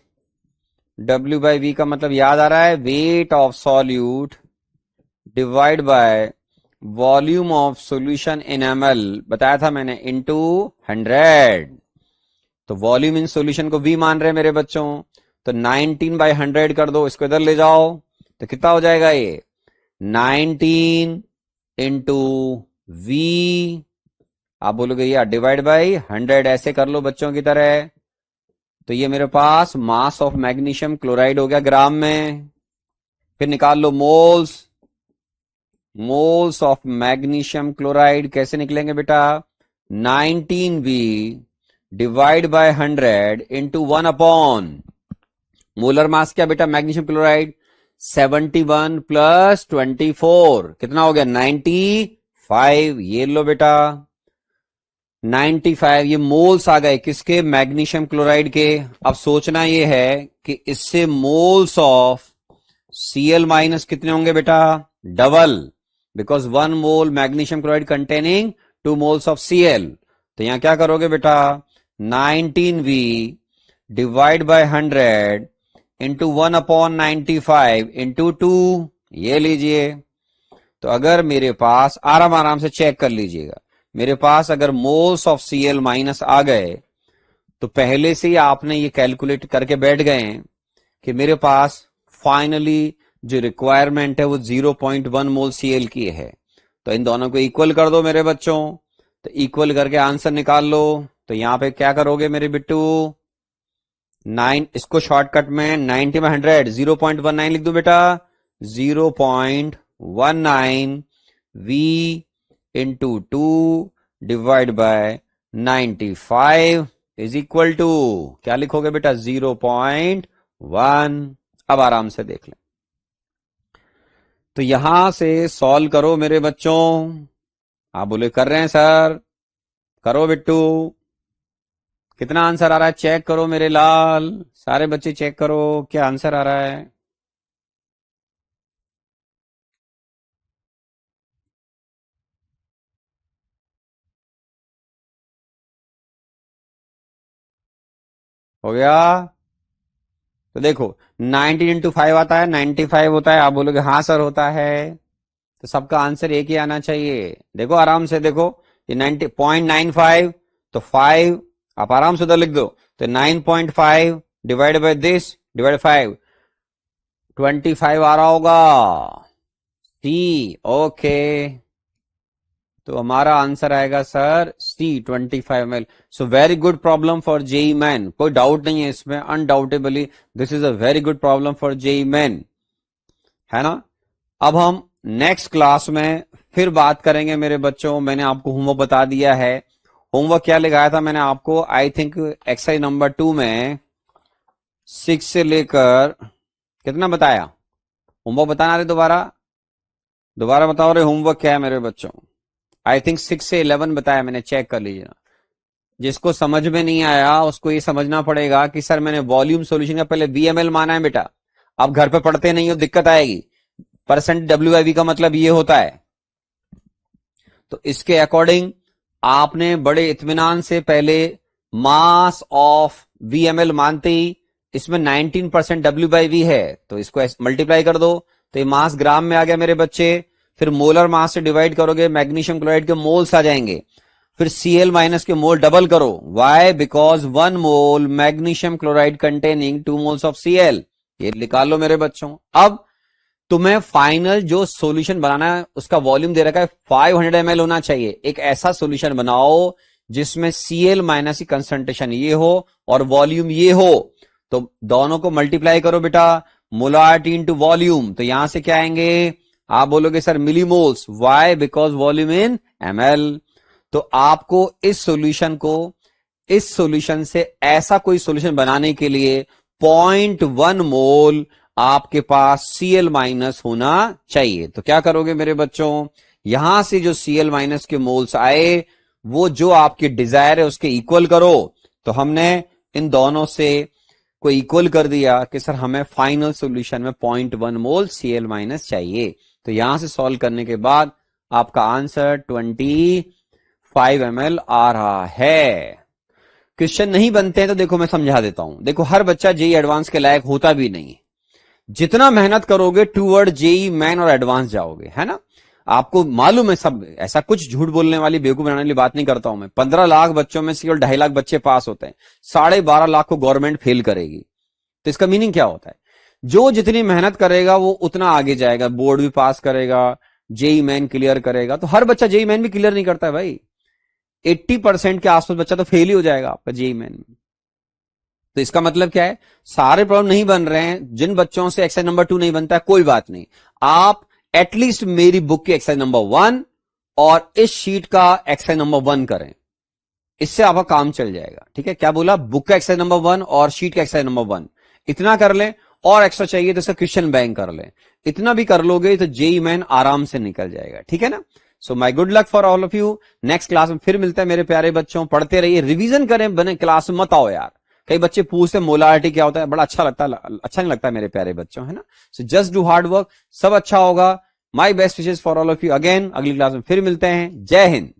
W/V का मतलब याद आ रहा है? Weight of solute divide by volume of solution in ml, बताया था मैंने, इनटू 100। तो वॉल्यूम इन सॉल्यूशन को V मान रहे हैं मेरे बच्चों, तो 19/100 कर दो, इसको इधर ले जाओ, तो कितना हो जाएगा ये? 19 इंटू V। आप बोलोगे यार डिवाइड बाई 100, ऐसे कर लो बच्चों की तरह। तो ये मेरे पास मास ऑफ मैग्नीशियम क्लोराइड हो गया ग्राम में। फिर निकाल लो moles. Moles of magnesium chloride कैसे निकलेंगे बेटा? 19V divide by 100 into 1/। Molar mass क्या बेटा मैग्नीशियम क्लोराइड? 71 प्लस 24 कितना हो गया? 95। ये लो बेटा 95, ये मोल्स आ गए किसके? मैग्नीशियम क्लोराइड के। अब सोचना ये है कि इससे मोल्स ऑफ Cl माइनस कितने होंगे बेटा? Double, because 1 mole magnesium chloride containing 2 moles of Cl। तो यहां क्या करोगे बेटा? 19V divide by 100 into 1/95 into 2, ये लीजिए। तो अगर मेरे पास, आराम आराम से चेक कर लीजिएगा, मेरे पास अगर मोल्स ऑफ Cl माइनस आ गए तो पहले से ही आपने ये कैलकुलेट करके बैठ गए हैं कि मेरे पास फाइनली जो रिक्वायरमेंट है वो 0.1 मोल Cl की है। तो इन दोनों को इक्वल कर दो मेरे बच्चों, तो इक्वल करके आंसर निकाल लो। तो यहां पे क्या करोगे मेरे बिट्टू? 9, इसको शॉर्टकट में 90/100 0.19 लिख दो बेटा। 0.19 V into 2 divide by 95 is equal to क्या लिखोगे बेटा? 0.1। अब आराम से देख लें, तो यहां से सॉल्व करो मेरे बच्चों। आप बोले कर रहे हैं सर, करो बिट्टू। कितना आंसर आ रहा है चेक करो मेरे लाल, सारे बच्चे चेक करो क्या आंसर आ रहा है। हो गया? तो देखो 19 इंटू 5 आता है, 95 होता है। आप बोलोगे हाँ सर होता है, तो सबका आंसर एक ही आना चाहिए। देखो आराम से देखो, ये 90.95, तो 5 आप आराम से उधर लिख दो, तो 9.5 डिवाइड बाय दिस डिवाइड 5, 25 आ रहा होगा सी। ओके, तो हमारा आंसर आएगा sir C 25 ml। So very good problem for JEE Main, कोई डाउट नहीं है इसमें, undoubtably this is a very good problem for JEE Main, है ना। अब हम नेक्स्ट क्लास में फिर बात करेंगे मेरे बच्चों। मैंने आपको होमवर्क बता दिया है। होमवर्क क्या लिखाया था मैंने आपको? आई थिंक एक्सरसाइज नंबर 2 में 6 से लेकर कितना बताया? होमवर्क बताना रहे, दोबारा दोबारा बताओ रे, होमवर्क क्या है मेरे बच्चों? आई थिंक 6 से 11 बताया मैंने, चेक कर लीजिए। जिसको समझ में नहीं आया उसको ये समझना पड़ेगा कि सर मैंने वॉल्यूम सॉल्यूशन का पहले VmL माना है बेटा, आप घर पे पढ़ते नहीं हो, दिक्कत आएगी। परसेंट W/V का मतलब ये होता है। तो इसके अकॉर्डिंग आपने बड़े इत्मीनान से पहले मास ऑफ VmL मानते ही इसमें 19% W/V है, तो इसको मल्टीप्लाई कर दो, तो ये मास ग्राम में आ गया मेरे बच्चे। फिर मोलर मास से डिवाइड करोगे, मैग्नीशियम क्लोराइड के मोल्स आ जाएंगे। फिर Cl माइनस के मोल डबल करो, why? Because 1 mole magnesium chloride containing 2 moles of Cl। ये निकाल लो मेरे बच्चों। अब तुम्हें फाइनल जो सॉल्यूशन बनाना है उसका वॉल्यूम दे रखा है 500 ml होना चाहिए। एक ऐसा सॉल्यूशन बनाओ जिसमें Cl माइनस की कंसंट्रेशन ये हो और वॉल्यूम ये हो, तो दोनों को मल्टीप्लाई करो बेटा, मोलारिटी इंटू वॉल्यूम। तो यहां से क्या आएंगे? आप बोलोगे sir millimoles, why? Because volume in ml। तो आपको इस सॉल्यूशन से ऐसा कोई सॉल्यूशन बनाने के लिए 0.1 मोल आपके पास Cl माइनस होना चाहिए। तो क्या करोगे मेरे बच्चों, यहां से जो Cl माइनस के मोल्स आए वो जो आपकी डिजायर है उसके इक्वल करो। तो हमने इन दोनों से को इक्वल कर दिया कि सर हमें फाइनल सॉल्यूशन में 0.1 मोल Cl माइनस चाहिए। तो यहां से सॉल्व करने के बाद आपका आंसर 25 ml आ रहा है। क्वेश्चन नहीं बनते हैं तो देखो मैं समझा देता हूं। देखो हर बच्चा जेई एडवांस के लायक होता भी नहीं, जितना मेहनत करोगे टूवर्ड जेई मेन और एडवांस जाओगे, है ना। आपको मालूम है सब, ऐसा कुछ झूठ बोलने वाली बेवकूफ बनाने वाली बात नहीं करता हूं मैं। 15 लाख बच्चों में से केवल 2.5 लाख बच्चे पास होते हैं, 12.5 लाख को गवर्नमेंट फेल करेगी। तो इसका मीनिंग क्या होता है, जो जितनी मेहनत करेगा वो उतना आगे जाएगा, बोर्ड भी पास करेगा, जेई मेन क्लियर करेगा। तो हर बच्चा जेई मेन भी क्लियर नहीं करता है भाई, 80% के आसपास बच्चा तो फेल ही हो जाएगा आपका जेई मेन में। तो इसका मतलब क्या है, सारे प्रॉब्लम नहीं बन रहे हैं। जिन बच्चों से एक्सरसाइज नंबर 2 नहीं बनता है कोई बात नहीं, आप एटलीस्ट मेरी बुक की एक्सरसाइज नंबर 1 और इस शीट का एक्सरसाइज नंबर 1 करें, इससे आपका काम चल जाएगा। ठीक है, क्या बोला, बुक का एक्सरसाइज नंबर 1 और शीट का एक्सरसाइज नंबर 1 इतना कर लें, और एक्स्ट्रा चाहिए तो इसका क्वेश्चन बैंक कर लें। इतना भी कर लोगे तो जेई मेन आराम से निकल जाएगा। ठीक है ना। So my good luck for all of you. Next class में फिर मिलते हैं मेरे प्यारे बच्चों। पढ़ते रहिए, रिवीजन करें, बने क्लास में मत आओ यार। कई बच्चे पूछते मोलारिटी क्या होता है, बड़ा अच्छा लगता है, अच्छा नहीं लगता मेरे प्यारे बच्चों, है ना। So just do hard work, सब अच्छा होगा। My best wishes for all of you. Again अगली क्लास में फिर मिलते हैं। जय हिंद।